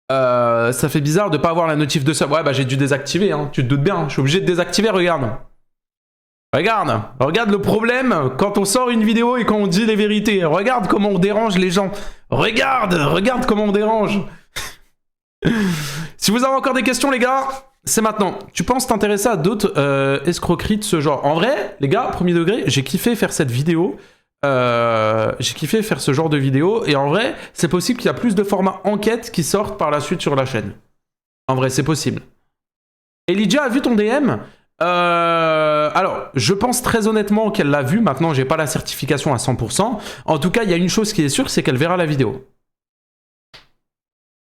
Ça fait bizarre de pas avoir la notif de sub. Ouais, bah j'ai dû désactiver, hein. Tu te doutes bien, je suis obligé de désactiver, regarde. Regarde le problème quand on sort une vidéo et quand on dit les vérités. Regarde comment on dérange les gens. Regarde comment on dérange. Si vous avez encore des questions, les gars, c'est maintenant. Tu penses t'intéresser à d'autres escroqueries de ce genre? En vrai, les gars, premier degré, j'ai kiffé faire cette vidéo. J'ai kiffé faire ce genre de vidéo et en vrai c'est possible qu'il y a plus de formats enquête qui sortent par la suite sur la chaîne. En vrai c'est possible. Elijah a vu ton DM? Alors je pense très honnêtement qu'elle l'a vu. Maintenant j'ai pas la certification à 100%. En tout cas il y a une chose qui est sûre, c'est qu'elle verra la vidéo.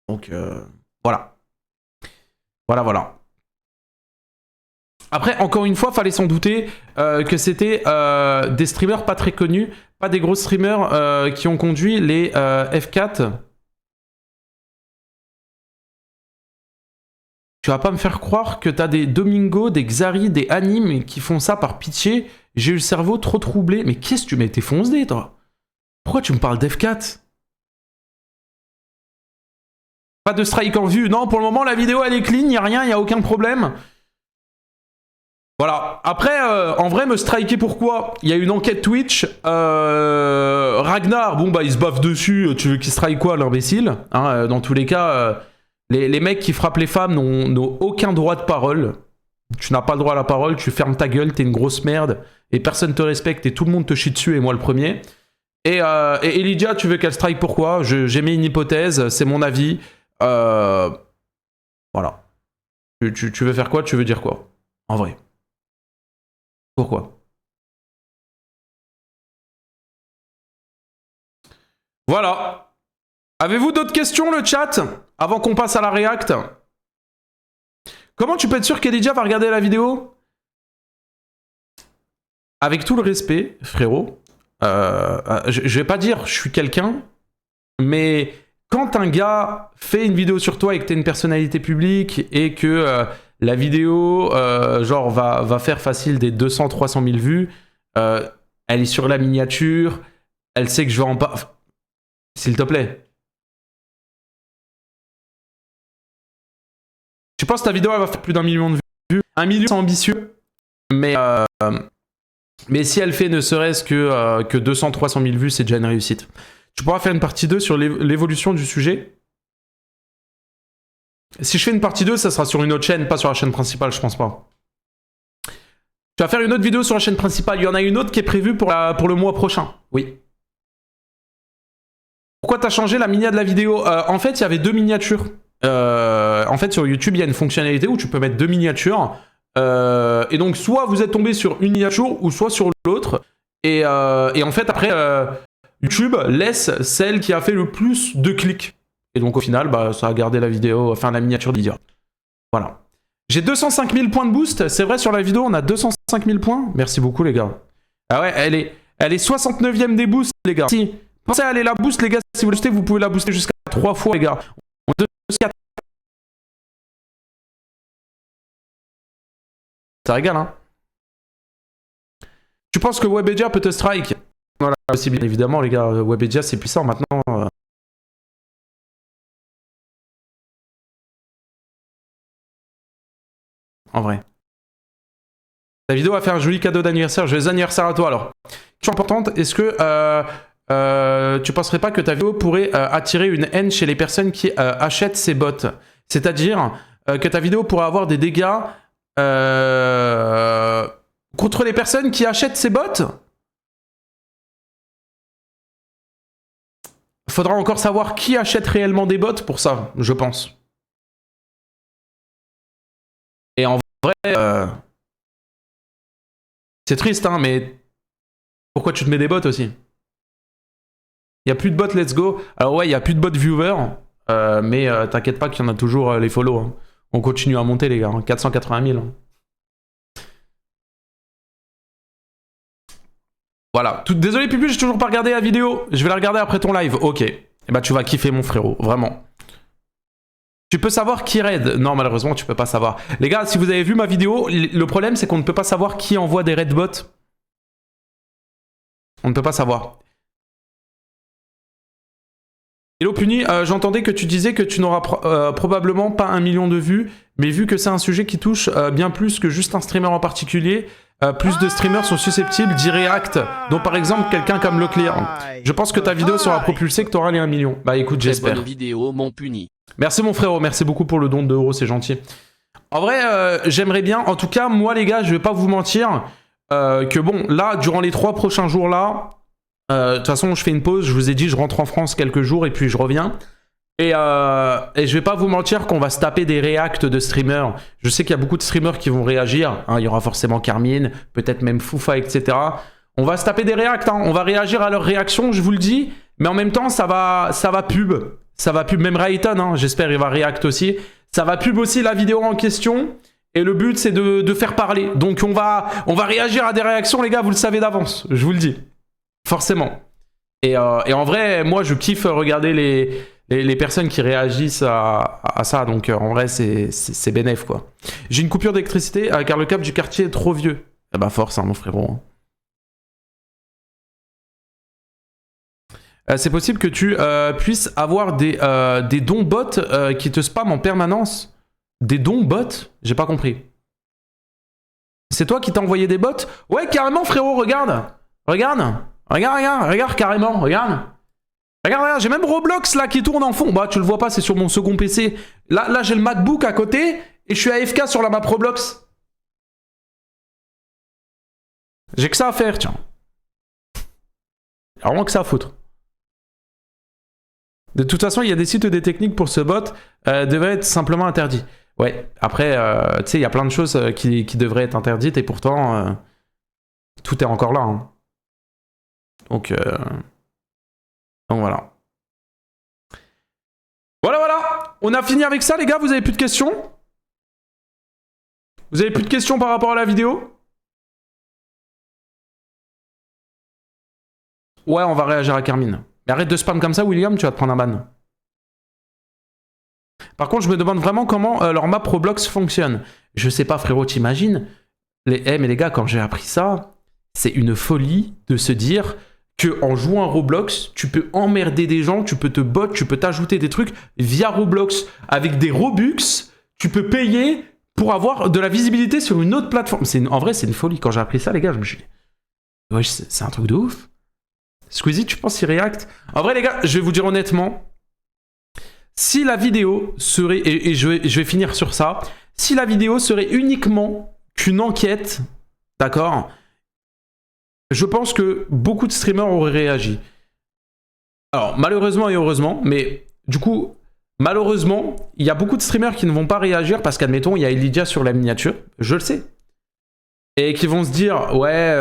Donc voilà. Voilà. Après, encore une fois, fallait s'en douter que c'était des streamers pas très connus, pas des gros streamers qui ont conduit les F4. Tu vas pas me faire croire que t'as des Domingo, des Xari, des Animes qui font ça par pitié. J'ai eu le cerveau trop troublé. Mais qu'est-ce que tu m'as foncé, toi? Pourquoi tu me parles d'F4? Pas de strike en vue. Non, pour le moment, la vidéo, elle est clean, y a rien, y a aucun problème. Voilà. Après, en vrai, me striker pourquoi? Il y a une enquête Twitch. Ragnar, bon bah il se baffe dessus. Tu veux qu'il strike quoi, l'imbécile, hein, dans tous les cas, les mecs qui frappent les femmes n'ont aucun droit de parole. Tu n'as pas le droit à la parole, tu fermes ta gueule, t'es une grosse merde. Et personne te respecte et tout le monde te chie dessus et moi le premier. Et Elijah, tu veux qu'elle strike pourquoi? J'ai mis une hypothèse, c'est mon avis. Voilà. Tu veux faire quoi? Tu veux dire quoi? En vrai. Pourquoi? Voilà. Avez-vous d'autres questions, le chat, avant qu'on passe à la react? Comment tu peux être sûr qu'Elijah va regarder la vidéo? Avec tout le respect, frérot, je vais pas dire je suis quelqu'un, mais quand un gars fait une vidéo sur toi et que t'es une personnalité publique et que la vidéo genre va faire facile des 200-300 000 vues, elle est sur la miniature, elle sait que je vais en parler. S'il te plaît. Je pense que ta vidéo elle va faire plus d'1 million de vues. 1 million c'est ambitieux. Mais si elle fait ne serait-ce que 200-300 000 vues, c'est déjà une réussite. Tu pourras faire une partie 2 sur l'évolution du sujet. Si je fais une partie 2, ça sera sur une autre chaîne, pas sur la chaîne principale, je pense pas. Tu vas faire une autre vidéo sur la chaîne principale. Il y en a une autre qui est prévue pour le mois prochain. Oui. Pourquoi t'as changé la miniature de la vidéo? En fait, il y avait 2 miniatures. En fait, sur YouTube, il y a une fonctionnalité où tu peux mettre 2 miniatures. Et donc, soit vous êtes tombé sur une miniature, ou soit sur l'autre. Et en fait, après, YouTube laisse celle qui a fait le plus de clics. Et donc, au final, bah, ça a gardé la vidéo, enfin, la miniature d'Idiot. Voilà. J'ai 205 000 points de boost. C'est vrai, sur la vidéo, on a 205 000 points. Merci beaucoup, les gars. Ah ouais, elle est 69e des boosts, les gars. Si, pensez à aller la boost, les gars. Si vous l'achetez, vous pouvez la booster jusqu'à 3 fois, les gars. Ça régale, hein. Tu penses que Webedia peut te strike? Voilà, aussi bien évidemment, les gars. Webedia, c'est puissant maintenant. En vrai. Ta vidéo va faire un joli cadeau d'anniversaire. Joyeux anniversaire à toi, alors. Question importante, est-ce que tu penserais pas que ta vidéo pourrait attirer une haine chez les personnes qui achètent ces bots? C'est-à-dire que ta vidéo pourrait avoir des dégâts contre les personnes qui achètent ces bots? Faudra encore savoir qui achète réellement des bots pour ça, je pense. Et en vrai, c'est triste, hein, mais pourquoi tu te mets des bots aussi? Il n'y a plus de bots, let's go. Alors ouais, il n'y a plus de bots viewers, mais t'inquiète pas qu'il y en a toujours les follow. Hein. On continue à monter, les gars, hein, 480 000. Hein. Voilà. Désolé, Pupu, j'ai toujours pas regardé la vidéo. Je vais la regarder après ton live. Ok. Et bah, tu vas kiffer, mon frérot, vraiment. Tu peux savoir qui raid? Non, malheureusement, tu peux pas savoir. Les gars, si vous avez vu ma vidéo, le problème, c'est qu'on ne peut pas savoir qui envoie des raid bots. On ne peut pas savoir. Hello Puni, j'entendais que tu disais que tu n'auras probablement pas 1 million de vues, mais vu que c'est un sujet qui touche bien plus que juste un streamer en particulier, plus de streamers sont susceptibles d'y react, dont par exemple quelqu'un comme Leclerc. Je pense que ta vidéo sera propulsée, que tu auras les 1 million. Bah écoute, j'espère. Bonne vidéo, mon Puni. Merci mon frérot, merci beaucoup pour le don de €, c'est gentil. En vrai, j'aimerais bien, en tout cas, moi les gars, je vais pas vous mentir, que bon, là, durant les 3 prochains jours là, de toute façon, je fais une pause, je vous ai dit, je rentre en France quelques jours et puis je reviens. Et je vais pas vous mentir qu'on va se taper des reacts de streamers. Je sais qu'il y a beaucoup de streamers qui vont réagir, hein, il y aura forcément Carmine, peut-être même Foufa, etc. On va se taper des reacts, hein, on va réagir à leurs réactions, je vous le dis, mais en même temps, ça va pub. Ça va pub, même Rayton, hein, j'espère il va react aussi. Ça va pub aussi la vidéo en question. Et le but, c'est de faire parler. Donc on va réagir à des réactions, les gars, vous le savez d'avance, je vous le dis. Forcément. Et en vrai, moi, je kiffe regarder les personnes qui réagissent à ça. Donc en vrai, c'est bénef, quoi. J'ai une coupure d'électricité car le câble du quartier est trop vieux. Eh bah force, hein, mon frérot. C'est possible que tu puisses avoir des dons bots qui te spamment en permanence. Des dons bots? J'ai pas compris. C'est toi qui t'as envoyé des bots? Ouais, carrément, frérot, regarde. Regarde, carrément, regarde. Regarde, j'ai même Roblox là qui tourne en fond. Bah, tu le vois pas, c'est sur mon second PC. Là j'ai le MacBook à côté et je suis AFK sur la map Roblox. J'ai que ça à faire, tiens. Vraiment que ça à foutre. De toute façon, il y a des sites des techniques pour ce bot devraient être simplement interdits. Ouais, après, tu sais, il y a plein de choses qui devraient être interdites et pourtant, tout est encore là. Hein. Donc voilà. Voilà. On a fini avec ça, les gars. Vous avez plus de questions? Vous avez plus de questions par rapport à la vidéo? Ouais, on va réagir à Carmine. Mais arrête de spam comme ça, William, tu vas te prendre un ban. Par contre, je me demande vraiment comment leur map Roblox fonctionne. Je sais pas, frérot, t'imagines? Mais les gars, quand j'ai appris ça, c'est une folie de se dire que en jouant à Roblox, tu peux emmerder des gens, tu peux te bot, tu peux t'ajouter des trucs via Roblox. Avec des Robux, tu peux payer pour avoir de la visibilité sur une autre plateforme. En vrai, c'est une folie. Quand j'ai appris ça, les gars, je me suis dit, ouais, c'est un truc de ouf. Squeezie, tu penses qu'il React? En vrai, les gars, je vais vous dire honnêtement, si la vidéo serait, et je vais finir sur ça, si la vidéo serait uniquement qu'une enquête, d'accord, je pense que beaucoup de streamers auraient réagi. Alors, malheureusement et heureusement, mais du coup, malheureusement, il y a beaucoup de streamers qui ne vont pas réagir parce qu'admettons, il y a Elydia sur la miniature, je le sais, et qui vont se dire, ouais,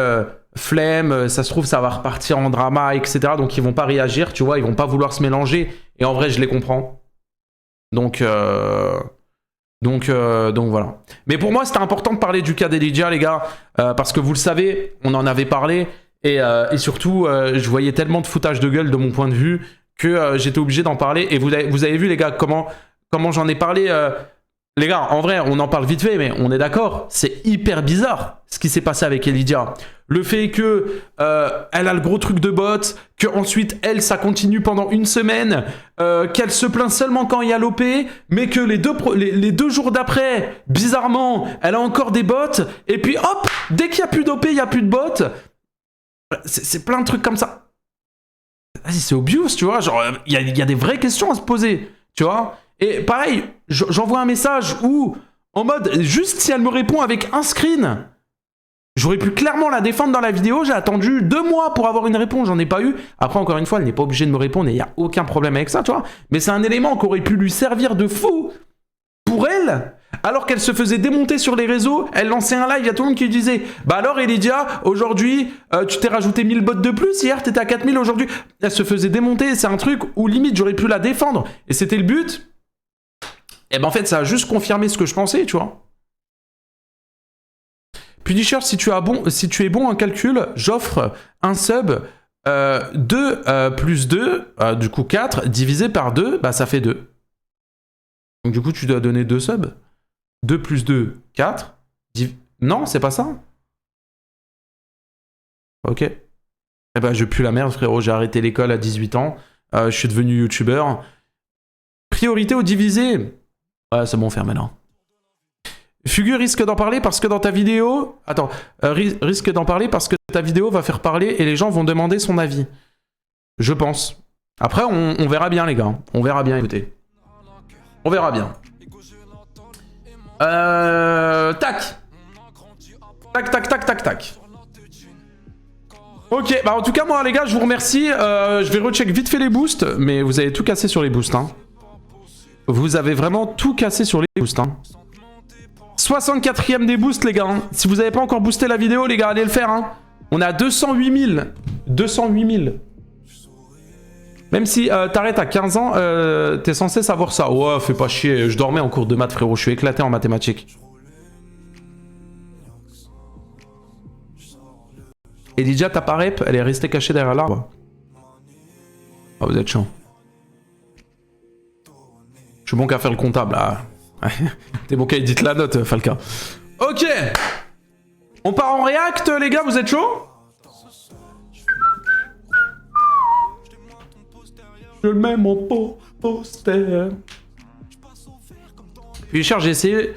flemme, ça se trouve, ça va repartir en drama, etc. Donc, ils vont pas réagir, tu vois, ils vont pas vouloir se mélanger, et en vrai, je les comprends. Donc voilà. Mais pour moi, c'était important de parler du cas d'Elydia, les gars, parce que vous le savez, on en avait parlé, et surtout, je voyais tellement de foutage de gueule de mon point de vue que j'étais obligé d'en parler. Et vous avez vu, les gars, comment j'en ai parlé. Les gars, en vrai, on en parle vite fait, mais on est d'accord, c'est hyper bizarre ce qui s'est passé avec Elydia. Le fait que elle a le gros truc de bot, que ensuite elle, ça continue pendant une semaine, qu'elle se plaint seulement quand il y a l'OP, mais que les deux jours d'après, bizarrement, elle a encore des bots, et puis hop, dès qu'il n'y a plus d'OP, il n'y a plus de bots. C'est plein de trucs comme ça. Vas-y, c'est obvious, tu vois, genre, il y a des vraies questions à se poser, tu vois. Et pareil, j'envoie un message où, en mode, juste si elle me répond avec un screen, j'aurais pu clairement la défendre dans la vidéo. J'ai attendu 2 mois pour avoir une réponse, j'en ai pas eu. Après, encore une fois, elle n'est pas obligée de me répondre et il n'y a aucun problème avec ça, tu vois. Mais c'est un élément qui aurait pu lui servir de fou pour elle. Alors qu'elle se faisait démonter sur les réseaux, elle lançait un live, il y a tout le monde qui disait « Bah alors Elydia, aujourd'hui, tu t'es rajouté 1000 bots de plus, hier t'étais à 4000, aujourd'hui... » Elle se faisait démonter, c'est un truc où limite j'aurais pu la défendre. Et c'était le but. Et ben en fait, ça a juste confirmé ce que je pensais, tu vois. Punisher, si tu es bon en calcul, j'offre un sub 2 plus 2, du coup 4, divisé par 2, bah ça fait 2. Donc du coup, tu dois donner 2 subs. 2 plus 2, 4. Non, c'est pas ça. Ok. Eh ben, je pue la merde, frérot. J'ai arrêté l'école à 18 ans. Je suis devenu youtubeur. Priorité au divisé. Ouais, c'est bon, fermez-la. Fugu risque d'en parler parce que dans ta vidéo... Attends. Risque d'en parler parce que ta vidéo va faire parler et les gens vont demander son avis. Je pense. Après, on verra bien, les gars. On verra bien, écoutez. On verra bien. Tac. Tac. Ok, bah en tout cas, moi, les gars, je vous remercie. Je vais recheck vite fait les boosts, mais vous avez tout cassé sur les boosts, hein. Vous avez vraiment tout cassé sur les boosts, hein. 64e des boosts, les gars, hein. Si vous n'avez pas encore boosté la vidéo, les gars, allez le faire, hein. On est à 208 000. 208 000. Même si t'arrêtes à 15 ans, t'es censé savoir ça. Ouais, fais pas chier, je dormais en cours de maths, frérot. Je suis éclaté en mathématiques. Elydia, t'as pas rep, elle est restée cachée derrière l'arbre. Ah, vous êtes chiant. Je suis bon qu'à faire le comptable, là. T'es bon qu'à éditer la note, Falca. Ok. On part en react, les gars, vous êtes chaud? Je mets mon poster. Puis cher, j'ai essayé.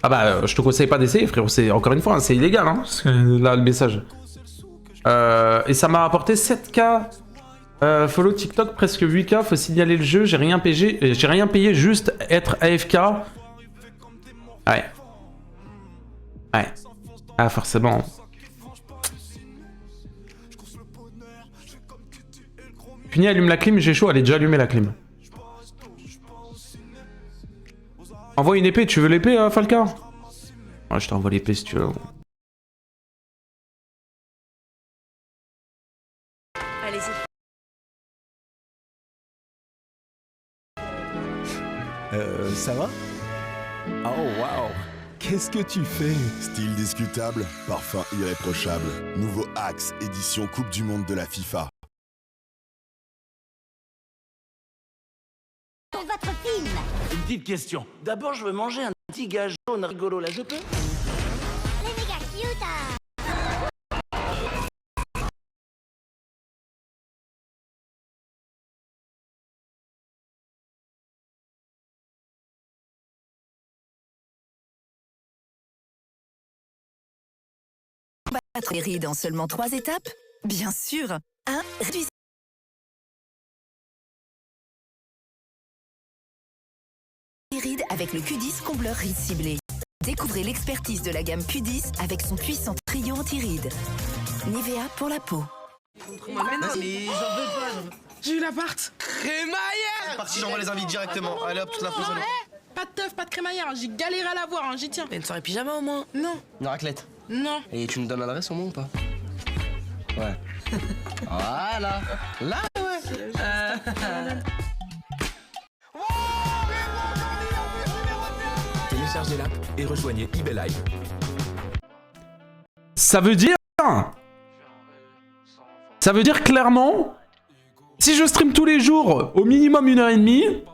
Ah bah, je te conseille pas d'essayer, frérot. C'est encore une fois, hein, c'est illégal, hein. Là, le message. Et ça m'a apporté 7K. Follow TikTok, presque 8K. Faut signaler le jeu. J'ai rien payé, juste être AFK. Ouais. Ouais. Ah, forcément. Puni, allume la clim, j'ai chaud, elle est déjà allumée la clim. Envoie une épée, tu veux l'épée, Falca? Ouais, je t'envoie l'épée si tu veux. Allez-y. Ça va? Oh waouh! Qu'est-ce que tu fais? Style discutable, parfum irréprochable. Nouveau Axe, édition Coupe du Monde de la FIFA. Pour votre film. Une petite question. D'abord, je veux manger un petit gars jaune rigolo là, je peux? Les méga cute. Battre les rides en seulement 3 étapes? Bien sûr. 1. Réduisez les rides avec le Q10 combleur rides ciblées. Découvrez l'expertise de la gamme Q10 avec son puissant trio anti-rides. Nivea pour la peau. Mais non, mais j'en veux pas. J'ai eu l'appart. Crémaillère. C'est parti, j'envoie les invites directement. Allez hop, toute la France. Pas de teuf, pas de crémaillère. J'ai galéré à l'avoir, hein, j'y tiens. Mais une soirée pyjama au moins. Non. Une raclette. Non. Et tu me donnes l'adresse au moins ou pas? Ouais. Voilà. Là, ouais. Téléchargez l'app et rejoignez eBay Live. Ça veut dire... Ça veut dire clairement... Si je stream tous les jours, au minimum 1h30,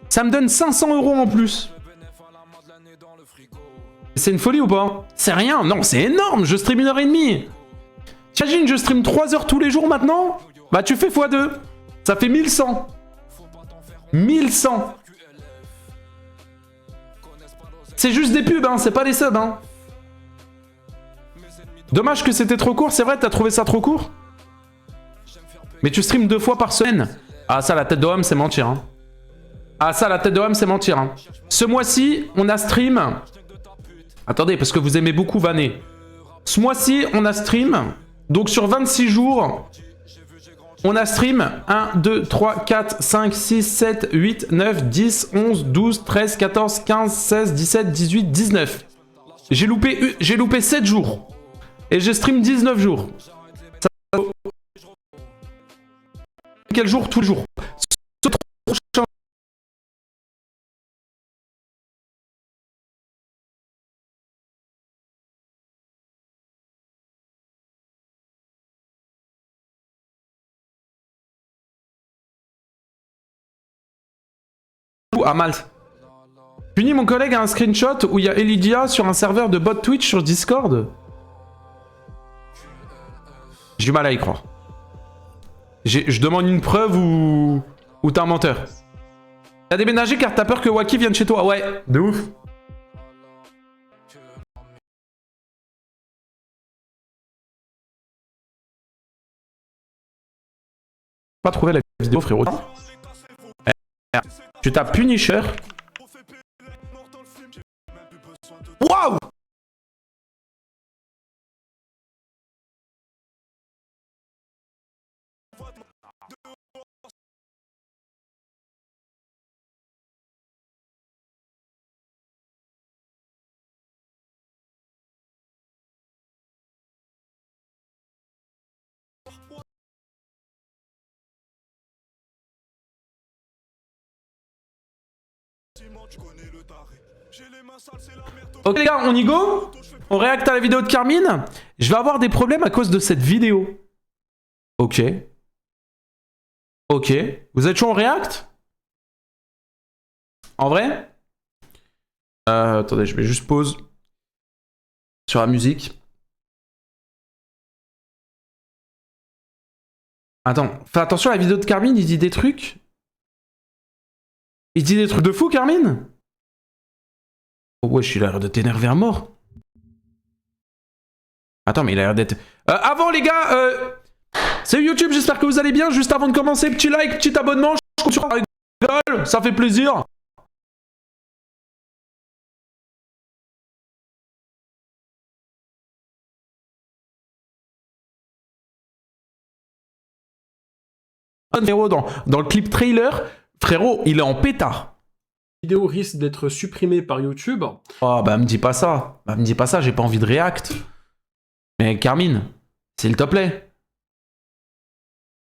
ça me donne 500 € en plus. C'est une folie ou pas? C'est rien, non, c'est énorme, je stream 1h30. T'imagines, je stream 3 heures tous les jours maintenant? Bah tu fais x2, ça fait 1100. 1100. C'est juste des pubs, hein, c'est pas des subs. Hein. Dommage que c'était trop court, c'est vrai, t'as trouvé ça trop court? Mais tu streams 2 fois par semaine. Ah ça, la tête de homme, c'est mentir. Hein. Ah ça, la tête de homme, c'est mentir. Hein. Ce mois-ci, on a stream... Attendez, parce que vous aimez beaucoup vanner. Ce mois-ci, on a stream... Donc sur 26 jours, on a stream 1, 2, 3, 4, 5, 6, 7, 8, 9, 10, 11, 12, 13, 14, 15, 16, 17, 18, 19. J'ai loupé 7 jours. Et je stream 19 jours. Quel jour? Tous les jours. Ce prochain... à Malte. Puni, mon collègue a un screenshot où il y a Elidia sur un serveur de bot Twitch sur Discord. J'ai du mal à y croire. Je demande une preuve ou t'es un menteur. T'as déménagé car t'as peur que Wacky vienne chez toi. Ouais, de ouf. Pas trouvé la vidéo, frérot. Tu tapes Punisher. Waouh! Ok les gars, on y go? On réacte à la vidéo de Carmine. Je vais avoir des problèmes à cause de cette vidéo. Ok. Ok. Vous êtes chaud, on réacte? En vrai? Attendez, je mets juste pause sur la musique. Attends, fais attention à la vidéo de Carmine, il dit des trucs. Il dit des trucs de fou, Carmine? Oh ouais, je suis l'air de t'énerver à mort. Attends, mais il a l'air d'être... avant, les gars, salut YouTube, j'espère que vous allez bien. Juste avant de commencer, petit like, petit abonnement. Je compte sur la gueule, ça fait plaisir. Frérot, dans le clip trailer, frérot, il est en pétard. La vidéo risque d'être supprimée par YouTube. Oh, bah me dis pas ça. Bah me dis pas ça, j'ai pas envie de react. Mais Carmine, s'il te plaît.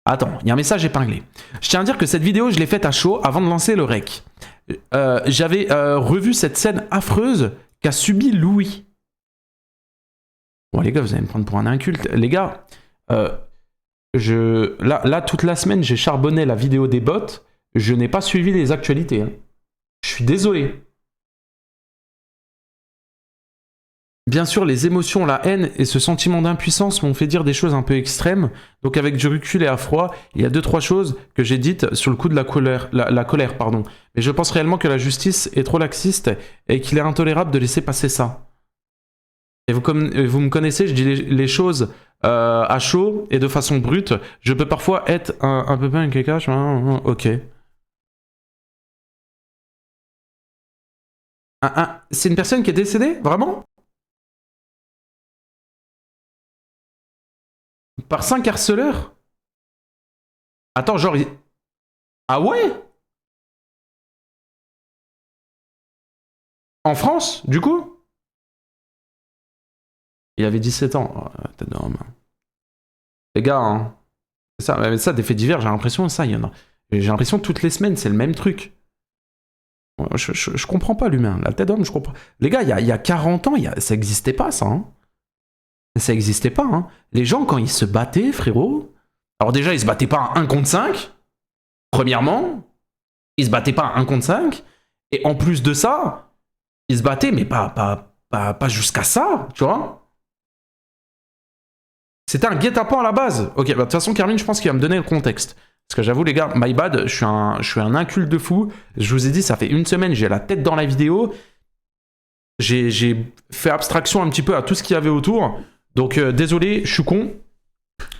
Attends, il y a un message épinglé. Je tiens à dire que cette vidéo, je l'ai faite à chaud avant de lancer le rec. J'avais revu cette scène affreuse qu'a subie Louis. Bon les gars, vous allez me prendre pour un inculte. Les gars, là, toute la semaine, j'ai charbonné la vidéo des bots. Je n'ai pas suivi les actualités. Hein. Je suis désolé. Bien sûr, les émotions, la haine et ce sentiment d'impuissance m'ont fait dire des choses un peu extrêmes. Donc avec du recul et à froid, il y a 2-3 choses que j'ai dites sur le coup de la colère, pardon. Mais je pense réellement que la justice est trop laxiste et qu'il est intolérable de laisser passer ça. Et vous me connaissez, je dis les choses à chaud et de façon brute. Je peux parfois être un peu pas un caca. Ok. C'est une personne qui est décédée, vraiment? Par 5 harceleurs? Attends, genre... Ah ouais? En France, du coup? Il avait 17 ans. Oh, tête d'homme. Les gars, hein. Ça, des faits divers, j'ai l'impression, ça, il y en a. J'ai l'impression que toutes les semaines, c'est le même truc. Je comprends pas l'humain. La tête d'homme, je comprends. Les gars, il y a 40 ans, ça existait pas, ça. Hein. Ça existait pas. Hein. Les gens, quand ils se battaient, frérot... Alors déjà, ils se battaient pas à 1 contre 5. Premièrement. Ils se battaient pas à 1 contre 5. Et en plus de ça, ils se battaient, mais pas jusqu'à ça, tu vois. C'était un guet-apens à la base. Ok, bah, de toute façon, Carmine, je pense qu'il va me donner le contexte. Parce que j'avoue, les gars, my bad, je suis un inculte de fou. Je vous ai dit, ça fait une semaine, j'ai la tête dans la vidéo. J'ai fait abstraction un petit peu à tout ce qu'il y avait autour. Donc, désolé, je suis con.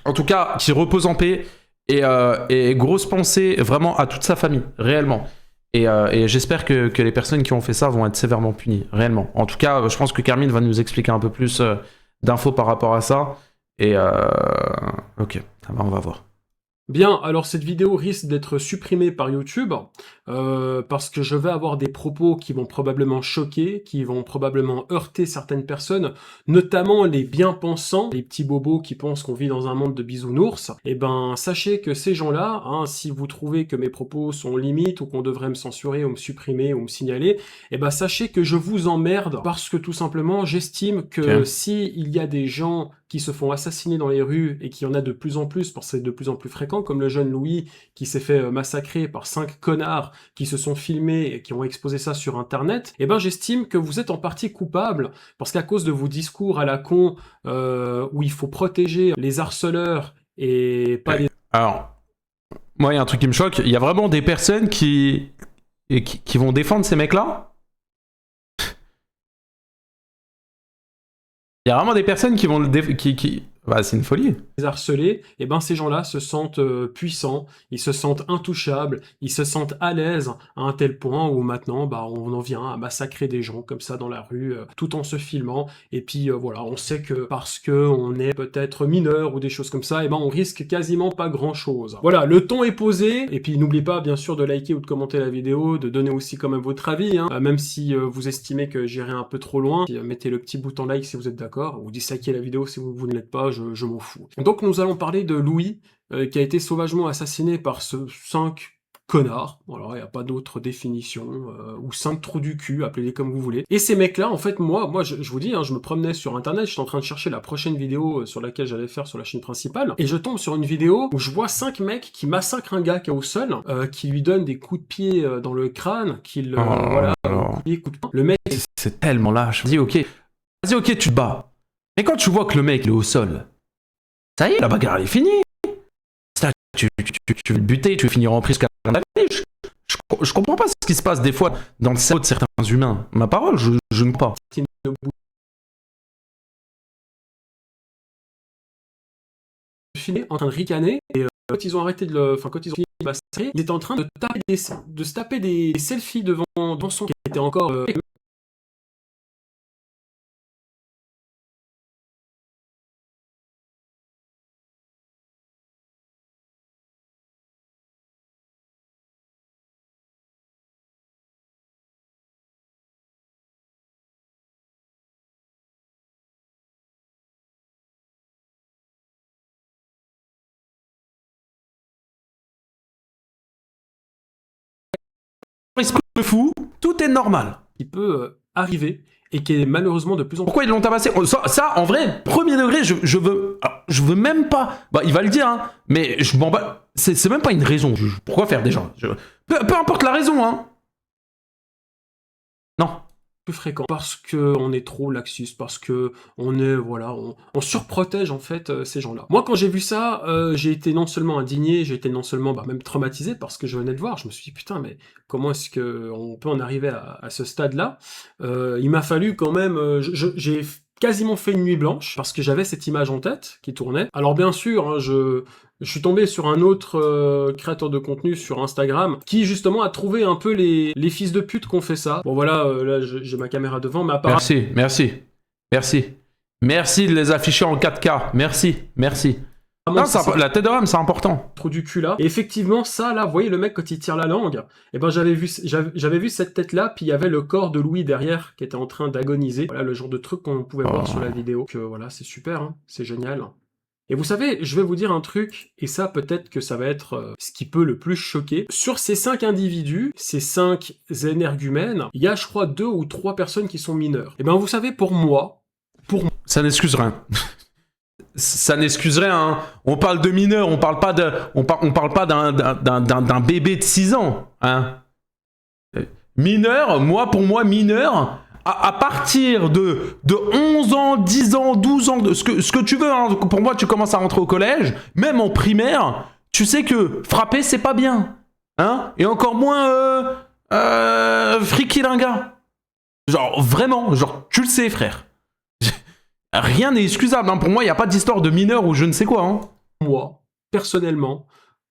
En tout cas, qu'il repose en paix. Et grosse pensée vraiment à toute sa famille, réellement. Et j'espère que les personnes qui ont fait ça vont être sévèrement punies, réellement. En tout cas, je pense que Carmine va nous expliquer un peu plus d'infos par rapport à ça. Et ok, on va voir. Bien, alors cette vidéo risque d'être supprimée par YouTube parce que je vais avoir des propos qui vont probablement choquer, qui vont probablement heurter certaines personnes, notamment les bien-pensants, les petits bobos qui pensent qu'on vit dans un monde de bisounours. Et ben, sachez que ces gens-là, hein, si vous trouvez que mes propos sont limites ou qu'on devrait me censurer ou me supprimer ou me signaler, et ben sachez que je vous emmerde parce que tout simplement, j'estime que si il y a des gens qui se font assassiner dans les rues et qu'il y en a de plus en plus, parce que c'est de plus en plus fréquent, comme le jeune Louis qui s'est fait massacrer par 5 connards qui se sont filmés et qui ont exposé ça sur internet, et ben j'estime que vous êtes en partie coupable, parce qu'à cause de vos discours à la con, où il faut protéger les harceleurs et pas les... Alors, moi il y a un truc qui me choque, il y a vraiment des personnes qui vont défendre ces mecs-là. Il y a vraiment des personnes qui vont le Bah, c'est une folie. Les harcelés, et ben ces gens-là se sentent puissants, ils se sentent intouchables, ils se sentent à l'aise à un tel point où maintenant bah on en vient à massacrer des gens comme ça dans la rue tout en se filmant. Et puis voilà, on sait que parce que on est peut-être mineur ou des choses comme ça, et ben on risque quasiment pas grand-chose. Voilà, le ton est posé. Et puis n'oubliez pas bien sûr de liker ou de commenter la vidéo, de donner aussi quand même votre avis, hein. Même si vous estimez que j'irai un peu trop loin, mettez le petit bouton like si vous êtes d'accord, ou dislikez la vidéo si vous ne l'êtes pas. Je m'en fous. Donc nous allons parler de Louis, qui a été sauvagement assassiné par ce 5 connards. Alors il n'y a pas d'autre définition, ou 5 trous du cul, appelez-les comme vous voulez. Et ces mecs-là, en fait, moi je vous dis, hein, je me promenais sur internet, j'étais en train de chercher la prochaine vidéo sur laquelle j'allais faire sur la chaîne principale, et je tombe sur une vidéo où je vois 5 mecs qui massacrent un gars qui est au sol, qui lui donnent des coups de pied dans le crâne, voilà, coups de pied, coups de poing. Le mec... C'est tellement lâche. Vas-y, ok, tu te bats. Mais quand tu vois que le mec il est au sol, ça y est, la bagarre elle est finie. Tu veux le buter, tu veux finir en prise jusqu'à la fin de la vie. Je comprends pas ce qui se passe des fois dans le cerveau de certains humains. Ma parole, je ne peux pas. En train de ricaner, et quand ils ont arrêté de le... Enfin, quand ils ont fini de massacrer, il était en train de se taper des selfies devant son qui était encore... esprit de fou, tout est normal. Qui peut arriver et qui est malheureusement de plus en plus... Pourquoi ils l'ont tabassé? Ça, en vrai, premier degré, je veux même pas... Bah, il va le dire, hein, mais je m'en bats... C'est même pas une raison. Pourquoi faire déjà? Peu importe la raison, hein. Non. Plus fréquent parce que on est trop laxiste, parce que on est voilà, on surprotège en fait ces gens-là. Moi quand j'ai vu ça, j'ai été non seulement indigné, j'ai été non seulement même traumatisé parce que je venais de voir. Je me suis dit putain mais comment est-ce que on peut en arriver à ce stade-là? Il m'a fallu quand même, j'ai quasiment fait une nuit blanche, parce que j'avais cette image en tête qui tournait. Alors bien sûr, hein, je suis tombé sur un autre créateur de contenu sur Instagram, qui justement a trouvé un peu les fils de pute qu'on fait ça. Bon voilà, là j'ai ma caméra devant, mais apparemment... Merci de les afficher en 4K, merci. Non, la tête de rame, c'est important. Trop du cul là. Et effectivement, ça là, vous voyez le mec quand il tire la langue, et ben j'avais vu cette tête là, puis il y avait le corps de Louis derrière qui était en train d'agoniser. Voilà le genre de truc qu'on pouvait voir sur la vidéo. Que voilà, c'est super, hein, c'est génial. Et vous savez, je vais vous dire un truc, et ça peut-être que ça va être ce qui peut le plus choquer. Sur ces 5 individus, ces 5 énergumènes, il y a je crois 2 ou 3 personnes qui sont mineures. Et ben vous savez, pour moi... Ça n'excuse rien. Ça n'excuse rien, hein. On parle de mineurs, on parle pas d'un bébé de 6 ans, hein. Mineur, pour moi, mineur, à partir de 11 ans, 10 ans, 12 ans, ce que tu veux, hein. Pour moi, tu commences à rentrer au collège, même en primaire, tu sais que frapper, c'est pas bien, hein. Et encore moins, frikilinga. Genre, vraiment, genre, tu le sais, frère. Rien n'est excusable, hein. Pour moi, il n'y a pas d'histoire de mineur ou je ne sais quoi, hein. Moi, personnellement,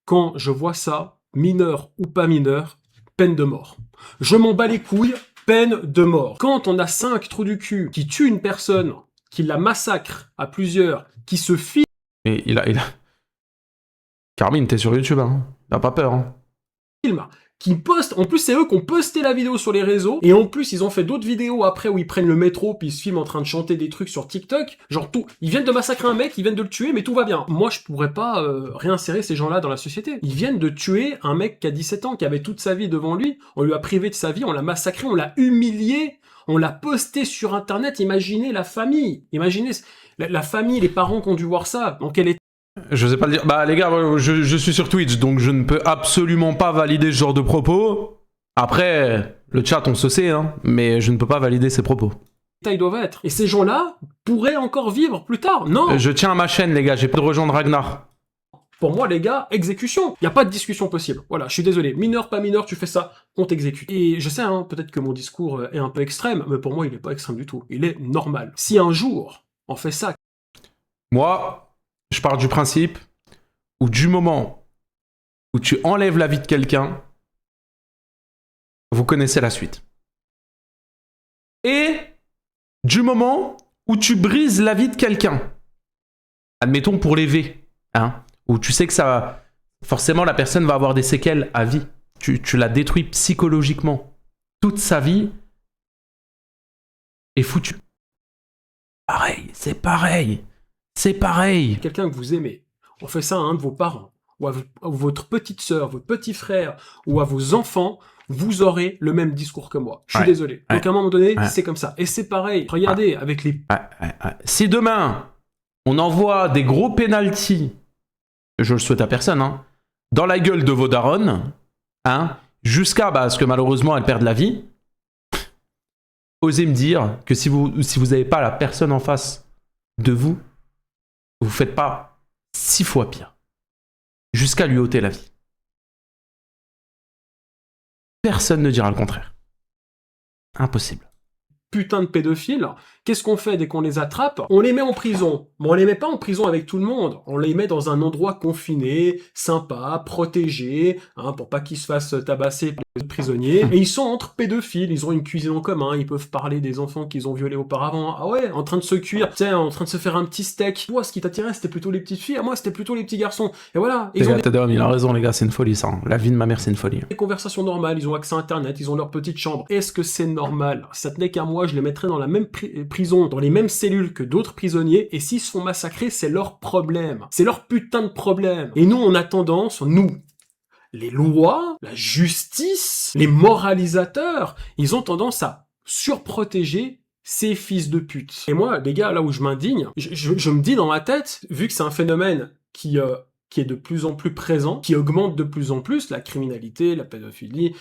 quand je vois ça, mineur ou pas mineur, peine de mort. Je m'en bats les couilles, peine de mort. Quand on a 5 trous du cul qui tuent une personne, qui la massacre à plusieurs, qui se filment... Et il a... Carmine, t'es sur YouTube, hein. T'as pas peur, hein. Qui postent, en plus c'est eux qui ont posté la vidéo sur les réseaux, et en plus ils ont fait d'autres vidéos après où ils prennent le métro, puis ils se filment en train de chanter des trucs sur TikTok, genre tout, ils viennent de massacrer un mec, ils viennent de le tuer, mais tout va bien. Moi je pourrais pas réinsérer ces gens-là dans la société. Ils viennent de tuer un mec qui a 17 ans, qui avait toute sa vie devant lui, on lui a privé de sa vie, on l'a massacré, on l'a humilié, on l'a posté sur internet, imaginez la famille, imaginez la famille, les parents qui ont dû voir ça, dans quel état. Je sais pas le dire. Bah les gars, je suis sur Twitch, donc je ne peux absolument pas valider ce genre de propos. Après, le chat on se sait, hein, mais je ne peux pas valider ces propos. Ils doivent être. Et ces gens-là pourraient encore vivre plus tard. Non. Je tiens à ma chaîne, les gars, j'ai pas de rejoindre Ragnar. Pour moi, les gars, exécution. Il n'y a pas de discussion possible. Voilà, je suis désolé. Mineur, pas mineur, tu fais ça, on t'exécute. Et je sais, hein, peut-être que mon discours est un peu extrême, mais pour moi, il n'est pas extrême du tout. Il est normal. Si un jour, on fait ça... Moi... Je pars du principe où du moment où tu enlèves la vie de quelqu'un, vous connaissez la suite. Et du moment où tu brises la vie de quelqu'un, admettons pour les V, hein, où tu sais que ça, forcément la personne va avoir des séquelles à vie. Tu la détruis psychologiquement. Toute sa vie est foutue. Pareil, c'est pareil. C'est pareil. Quelqu'un que vous aimez, on fait ça à un de vos parents, ou à votre petite sœur, votre petit frère, ou à vos enfants, vous aurez le même discours que moi. Je suis désolé. Donc à un moment donné, c'est comme ça. Et c'est pareil. Regardez, avec les... Si demain, on envoie des gros pénaltys, je le souhaite à personne, hein, dans la gueule de vos darons, hein, jusqu'à ce que malheureusement elles perdent la vie, osez me dire que si vous n'avez pas la personne en face de vous, vous faites pas 6 fois pire. Jusqu'à lui ôter la vie. Personne ne dira le contraire. Impossible. Putain de pédophiles, qu'est-ce qu'on fait dès qu'on les attrape? On les met en prison. Mais on les met pas en prison avec tout le monde. On les met dans un endroit confiné, sympa, protégé, hein, pour pas qu'ils se fassent tabasser par les prisonniers. Et ils sont entre pédophiles, ils ont une cuisine en commun, ils peuvent parler des enfants qu'ils ont violés auparavant. Ah ouais, en train de se cuire, tiens, en train de se faire un petit steak. Toi, ce qui t'attirait, c'était plutôt les petites filles, moi, c'était plutôt les petits garçons. Et voilà. Il a raison, les gars, c'est une folie, ça. Hein. La vie de ma mère, c'est une folie. Des conversations normales, ils ont accès à Internet, ils ont leur petite chambre. Est-ce que c'est normal? Ça tenait qu'à moi, je les mettrais dans la même prison, dans les mêmes cellules que d'autres prisonniers, et s'ils se font massacrer, c'est leur problème. C'est leur putain de problème. Et nous, on a tendance, nous, les lois, la justice, les moralisateurs, ils ont tendance à surprotéger ces fils de pute. Et moi, les gars, là où je m'indigne, je me dis dans ma tête, vu que c'est un phénomène qui est de plus en plus présent, qui augmente de plus en plus, la criminalité, la pédophilie,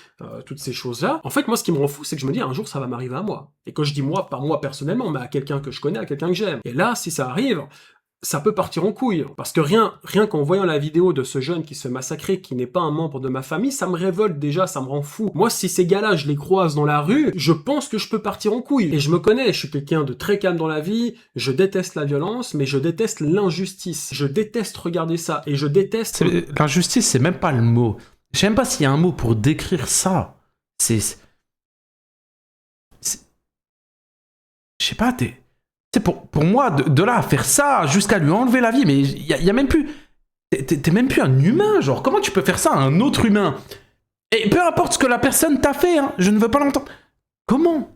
toutes ces choses-là. En fait, moi, ce qui me rend fou, c'est que je me dis, un jour, ça va m'arriver à moi. Et quand je dis moi, pas moi personnellement, mais à quelqu'un que je connais, à quelqu'un que j'aime. Et là, si ça arrive, ça peut partir en couille. Parce que rien qu'en voyant la vidéo de ce jeune qui se massacrait, qui n'est pas un membre de ma famille, ça me révolte déjà, ça me rend fou. Moi, si ces gars-là, je les croise dans la rue, je pense que je peux partir en couille. Et je me connais, je suis quelqu'un de très calme dans la vie, je déteste la violence, mais je déteste l'injustice. Je déteste regarder ça, et je déteste... L'injustice, c'est même pas le mot. Je sais même pas s'il y a un mot pour décrire ça. Je sais pas, pour moi, de là à faire ça, jusqu'à lui enlever la vie, mais il y a même plus... T'es même plus un humain, genre. Comment tu peux faire ça à un autre humain? Et peu importe ce que la personne t'a fait, hein, je ne veux pas l'entendre. Comment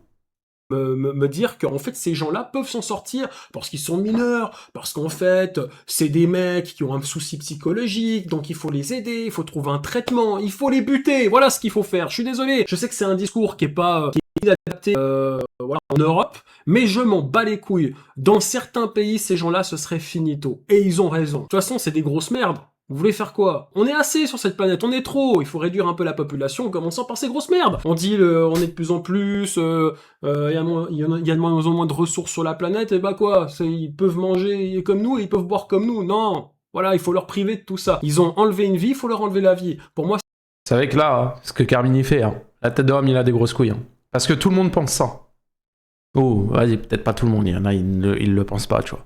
me dire qu'en fait ces gens-là peuvent s'en sortir parce qu'ils sont mineurs, parce qu'en fait c'est des mecs qui ont un souci psychologique, donc il faut les aider, il faut trouver un traitement, il faut les buter, voilà ce qu'il faut faire. Je suis désolé, je sais que c'est un discours qui est pas adapté voilà, en Europe, mais je m'en bats les couilles. Dans certains pays, ces gens-là, ce serait finito. Et ils ont raison. De toute façon, c'est des grosses merdes. Vous voulez faire quoi? On est assez sur cette planète, on est trop. Il faut réduire un peu la population en commençant par ces grosses merdes. On dit on est de plus en plus, il y a de moins en moins de ressources sur la planète, et bah quoi, ils peuvent manger comme nous et ils peuvent boire comme nous. Non, voilà, il faut leur priver de tout ça. Ils ont enlevé une vie, il faut leur enlever la vie. Pour moi, c'est avec là, ce que Carmine fait. Hein. La tête d'homme, il a des grosses couilles. Hein. Parce que tout le monde pense ça. Oh, vas-y, peut-être pas tout le monde. Il y en a, ils le pensent pas, tu vois.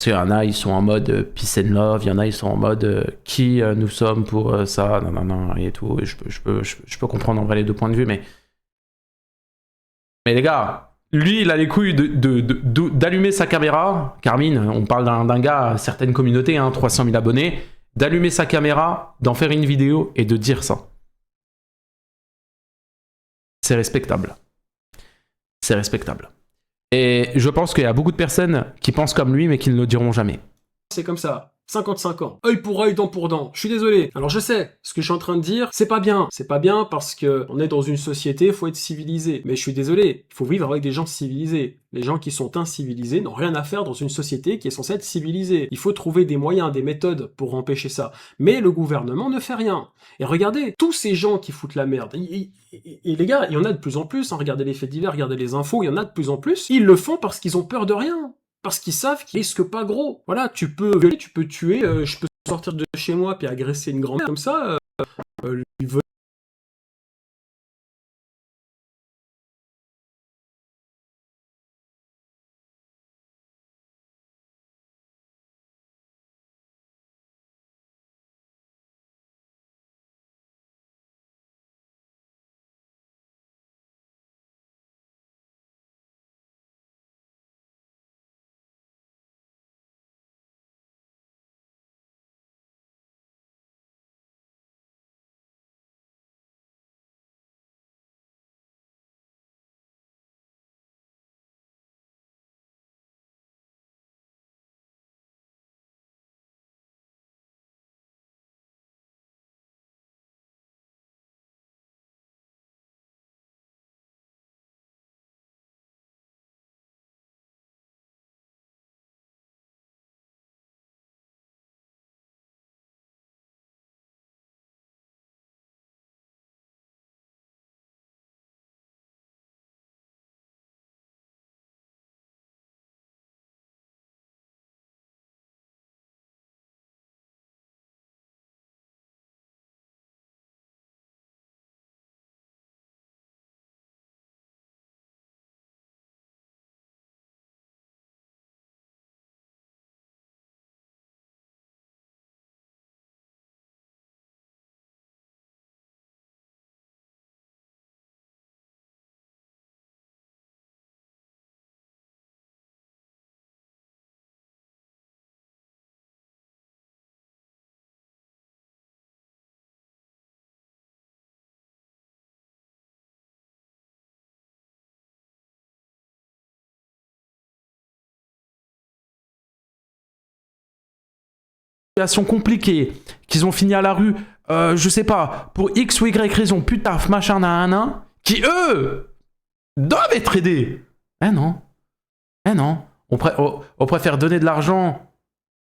Il y en a, ils sont en mode peace and love, il y en a, ils sont en mode qui nous sommes pour ça, non, et tout. Et je peux comprendre en vrai les deux points de vue, mais les gars, lui, il a les couilles d'allumer sa caméra. Carmine, on parle d'un gars à certaines communautés, hein, 300 000 abonnés, d'allumer sa caméra, d'en faire une vidéo et de dire ça. C'est respectable. C'est respectable. Et je pense qu'il y a beaucoup de personnes qui pensent comme lui, mais qui ne le diront jamais. C'est comme ça. 55 ans. Œil pour œil, dent pour dent. Je suis désolé. Alors je sais, ce que je suis en train de dire, c'est pas bien. C'est pas bien parce que on est dans une société, faut être civilisé. Mais je suis désolé, il faut vivre avec des gens civilisés. Les gens qui sont incivilisés n'ont rien à faire dans une société qui est censée être civilisée. Il faut trouver des moyens, des méthodes pour empêcher ça. Mais le gouvernement ne fait rien. Et regardez, tous ces gens qui foutent la merde, et les gars, il y en a de plus en plus, hein. Regardez les faits divers, regardez les infos, il y en a de plus en plus. Ils le font parce qu'ils ont peur de rien. Parce qu'ils savent qu'ils risquent pas gros. Voilà, tu peux violer, tu peux tuer, je peux sortir de chez moi puis agresser une grand-mère comme ça, lui voler. Compliquées, qu'ils ont fini à la rue, je sais pas, pour X ou Y raison, putaf, machin, nan, qui eux doivent être aidés. Eh non. On préfère donner de l'argent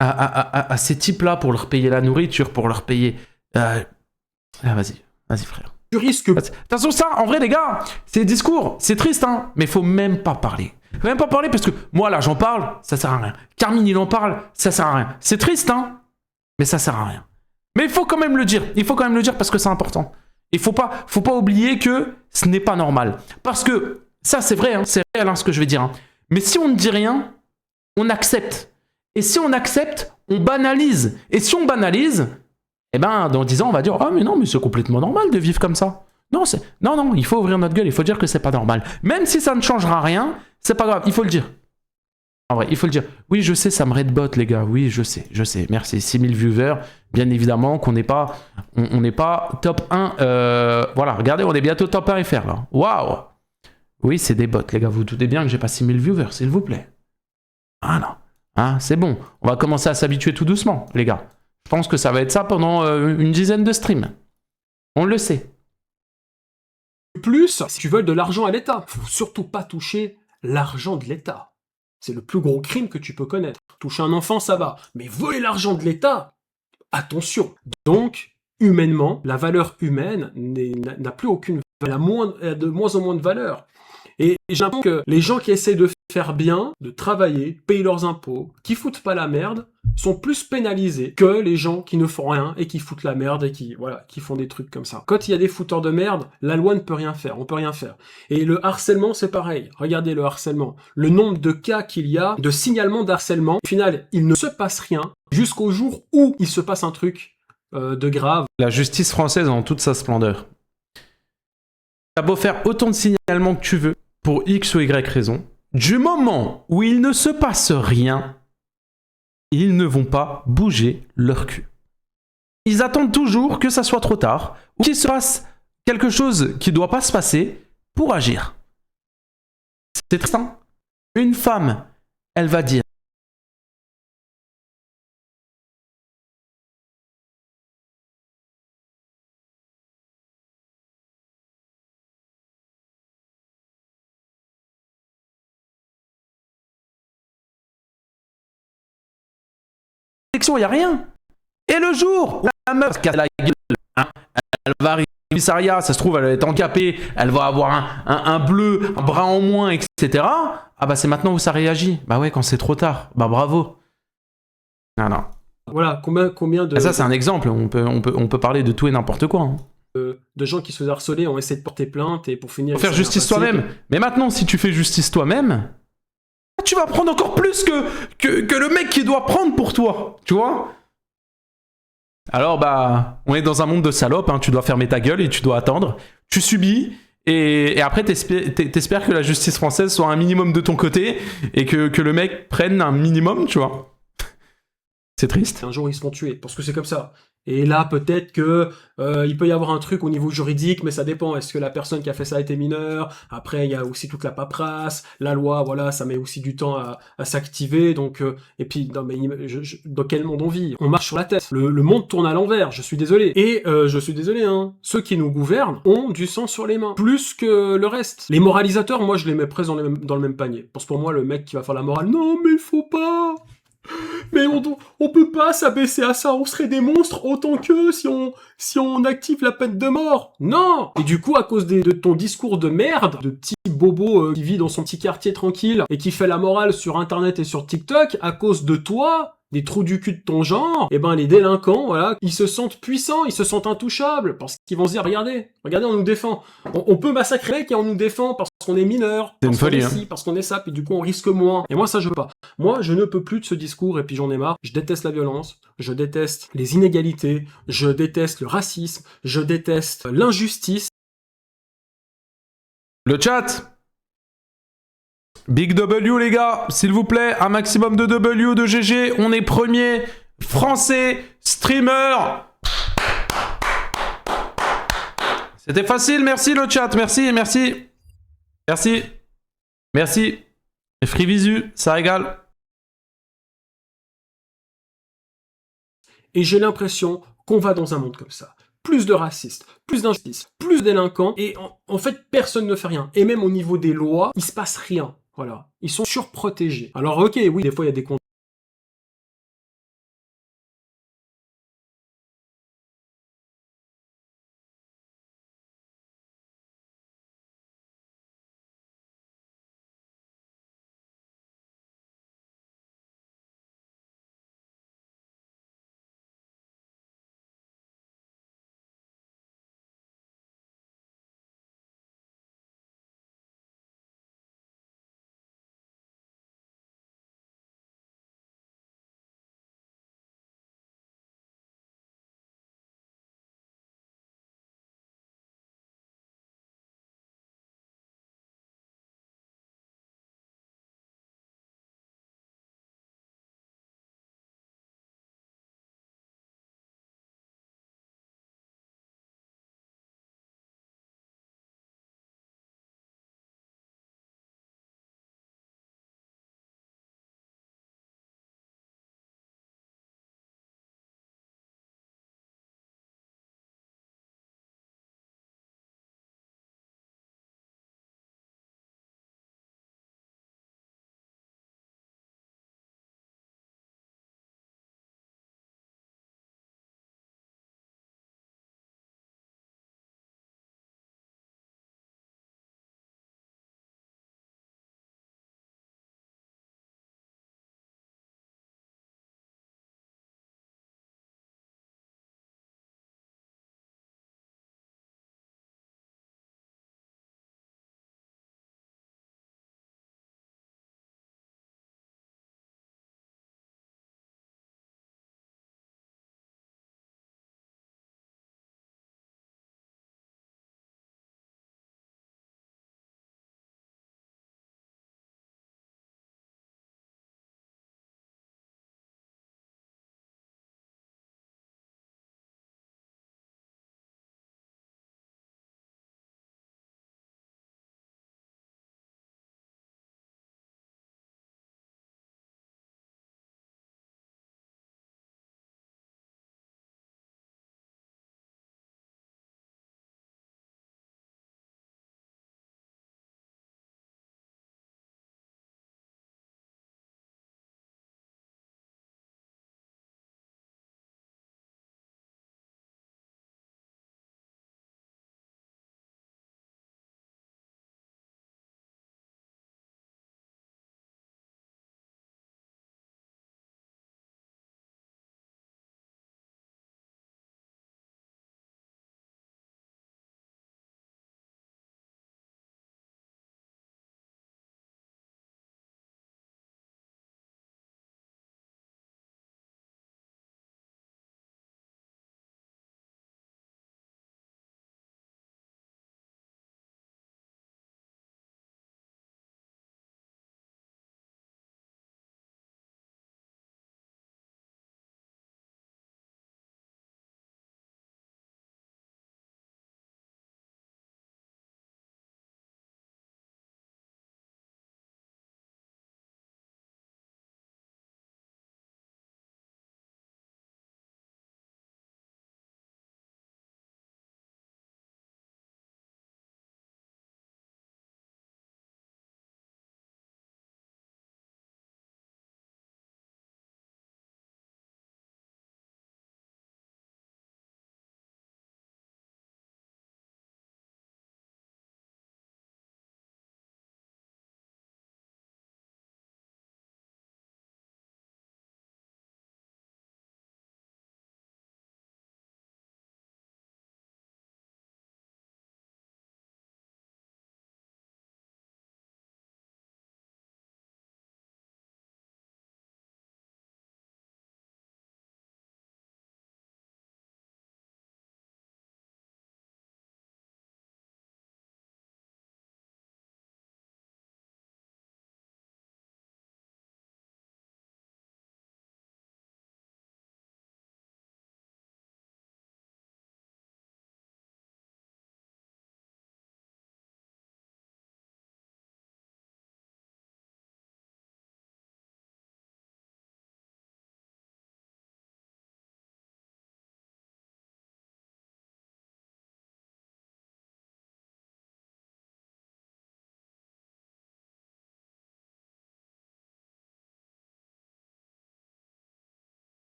à ces types-là pour leur payer la nourriture, pour leur payer... Vas-y frère. Tu risques... De toute façon ça, en vrai les gars, c'est des discours, c'est triste hein, mais faut même pas parler. Faut même pas parler parce que moi là j'en parle, ça sert à rien. Carmine il en parle, ça sert à rien. C'est triste hein, mais ça sert à rien. Mais il faut quand même le dire. Il faut quand même le dire parce que c'est important. Il faut pas oublier que ce n'est pas normal. Parce que ça c'est vrai, hein, c'est réel hein, ce que je vais dire. Hein. Mais si on ne dit rien, on accepte. Et si on accepte, on banalise. Et si on banalise, eh ben dans 10 ans on va dire ah mais non mais c'est complètement normal de vivre comme ça. Non, non, il faut ouvrir notre gueule, il faut dire que c'est pas normal. Même si ça ne changera rien, c'est pas grave, il faut le dire. En vrai, il faut le dire. Oui, je sais, ça me redbot, les gars. Oui, je sais. Merci. 6000 viewers, bien évidemment qu'on n'est pas, on n'est pas top 1. Voilà, regardez, on est bientôt top 1 FR, là. Waouh. Oui, c'est des bots, les gars. Vous doutez bien que j'ai pas 6000 viewers, s'il vous plaît. Voilà. Hein, c'est bon. On va commencer à s'habituer tout doucement, les gars. Je pense que ça va être ça pendant une dizaine de streams. On le sait. Plus, si tu veux de l'argent à l'État, faut surtout pas toucher l'argent de l'État. C'est le plus gros crime que tu peux connaître. Toucher un enfant, ça va. Mais voler l'argent de l'État, attention. Donc, humainement, la valeur humaine n'a plus aucune valeur, elle a de moins en moins de valeur. Et j'ai l'impression que les gens qui essaient de faire bien, de travailler, payer leurs impôts, qui foutent pas la merde, sont plus pénalisés que les gens qui ne font rien et qui foutent la merde et qui font des trucs comme ça. Quand il y a des fouteurs de merde, la loi ne peut rien faire, on peut rien faire. Et le harcèlement, c'est pareil. Regardez le harcèlement. Le nombre de cas qu'il y a de signalement d'harcèlement, au final, il ne se passe rien jusqu'au jour où il se passe un truc de grave. La justice française en toute sa splendeur. T'as beau faire autant de signalements que tu veux, pour X ou Y raison, du moment où il ne se passe rien, ils ne vont pas bouger leur cul. Ils attendent toujours que ça soit trop tard, ou qu'il se passe quelque chose qui ne doit pas se passer pour agir. C'est très simple. Une femme, elle va dire il n'y a rien. Et le jour où la meuf casse la gueule, hein, elle va arriver au commissariat, ça se trouve, elle va être handicapée, elle va avoir un bleu, un bras en moins, etc. Ah bah c'est maintenant où ça réagit. Bah ouais, quand c'est trop tard. Bah bravo. Non. Voilà, combien de... Ah, ça c'est un exemple, on peut parler de tout et n'importe quoi. Hein. De gens qui se faisaient harceler ont essayé de porter plainte et pour finir... Faut faire justice toi-même. Mais maintenant, si tu fais justice toi-même... tu vas prendre encore plus que le mec qui doit prendre pour toi, tu vois. Alors bah, on est dans un monde de salopes, hein, tu dois fermer ta gueule et tu dois attendre. Tu subis, et après t'espères que la justice française soit un minimum de ton côté, et que le mec prenne un minimum, tu vois. C'est triste. Un jour ils se font tuer, parce que c'est comme ça. Et là, peut-être que il peut y avoir un truc au niveau juridique, mais ça dépend. Est-ce que la personne qui a fait ça était mineure? Après, il y a aussi toute la paperasse, la loi, voilà, ça met aussi du temps à s'activer. Donc, et puis, non, mais dans quel monde on vit? On marche sur la tête. Le monde tourne à l'envers. Je suis désolé. Et je suis désolé, hein. Ceux qui nous gouvernent ont du sang sur les mains, plus que le reste. Les moralisateurs, moi, je les mets presque dans le même panier. Parce que pour moi, le mec qui va faire la morale, non, mais il faut pas. Mais on peut pas s'abaisser à ça, on serait des monstres autant qu'eux si on active la peine de mort. Non. Et du coup, à cause de ton discours de merde, de petit bobo qui vit dans son petit quartier tranquille et qui fait la morale sur internet et sur TikTok, à cause de toi, des trous du cul de ton genre, et ben les délinquants, voilà, ils se sentent puissants, ils se sentent intouchables, parce qu'ils vont se dire, regardez, on nous défend. On peut massacrer et on nous défend parce qu'on est mineur, parce qu'on est ci, parce qu'on est ça, puis du coup on risque moins. Et moi ça je veux pas. Moi je ne peux plus de ce discours, et puis j'en ai marre. Je déteste la violence, je déteste les inégalités, je déteste le racisme, je déteste l'injustice. Le chat. Big W les gars, s'il vous plaît, un maximum de W, de GG, on est premier français streamer. C'était facile, merci le chat, merci. Et Free Visu, ça régale. Et j'ai l'impression qu'on va dans un monde comme ça. Plus de racistes, plus d'injustice, plus de délinquants, et en fait personne ne fait rien. Et même au niveau des lois, il se passe rien. Voilà, ils sont surprotégés. Alors ok, oui, des fois il y a des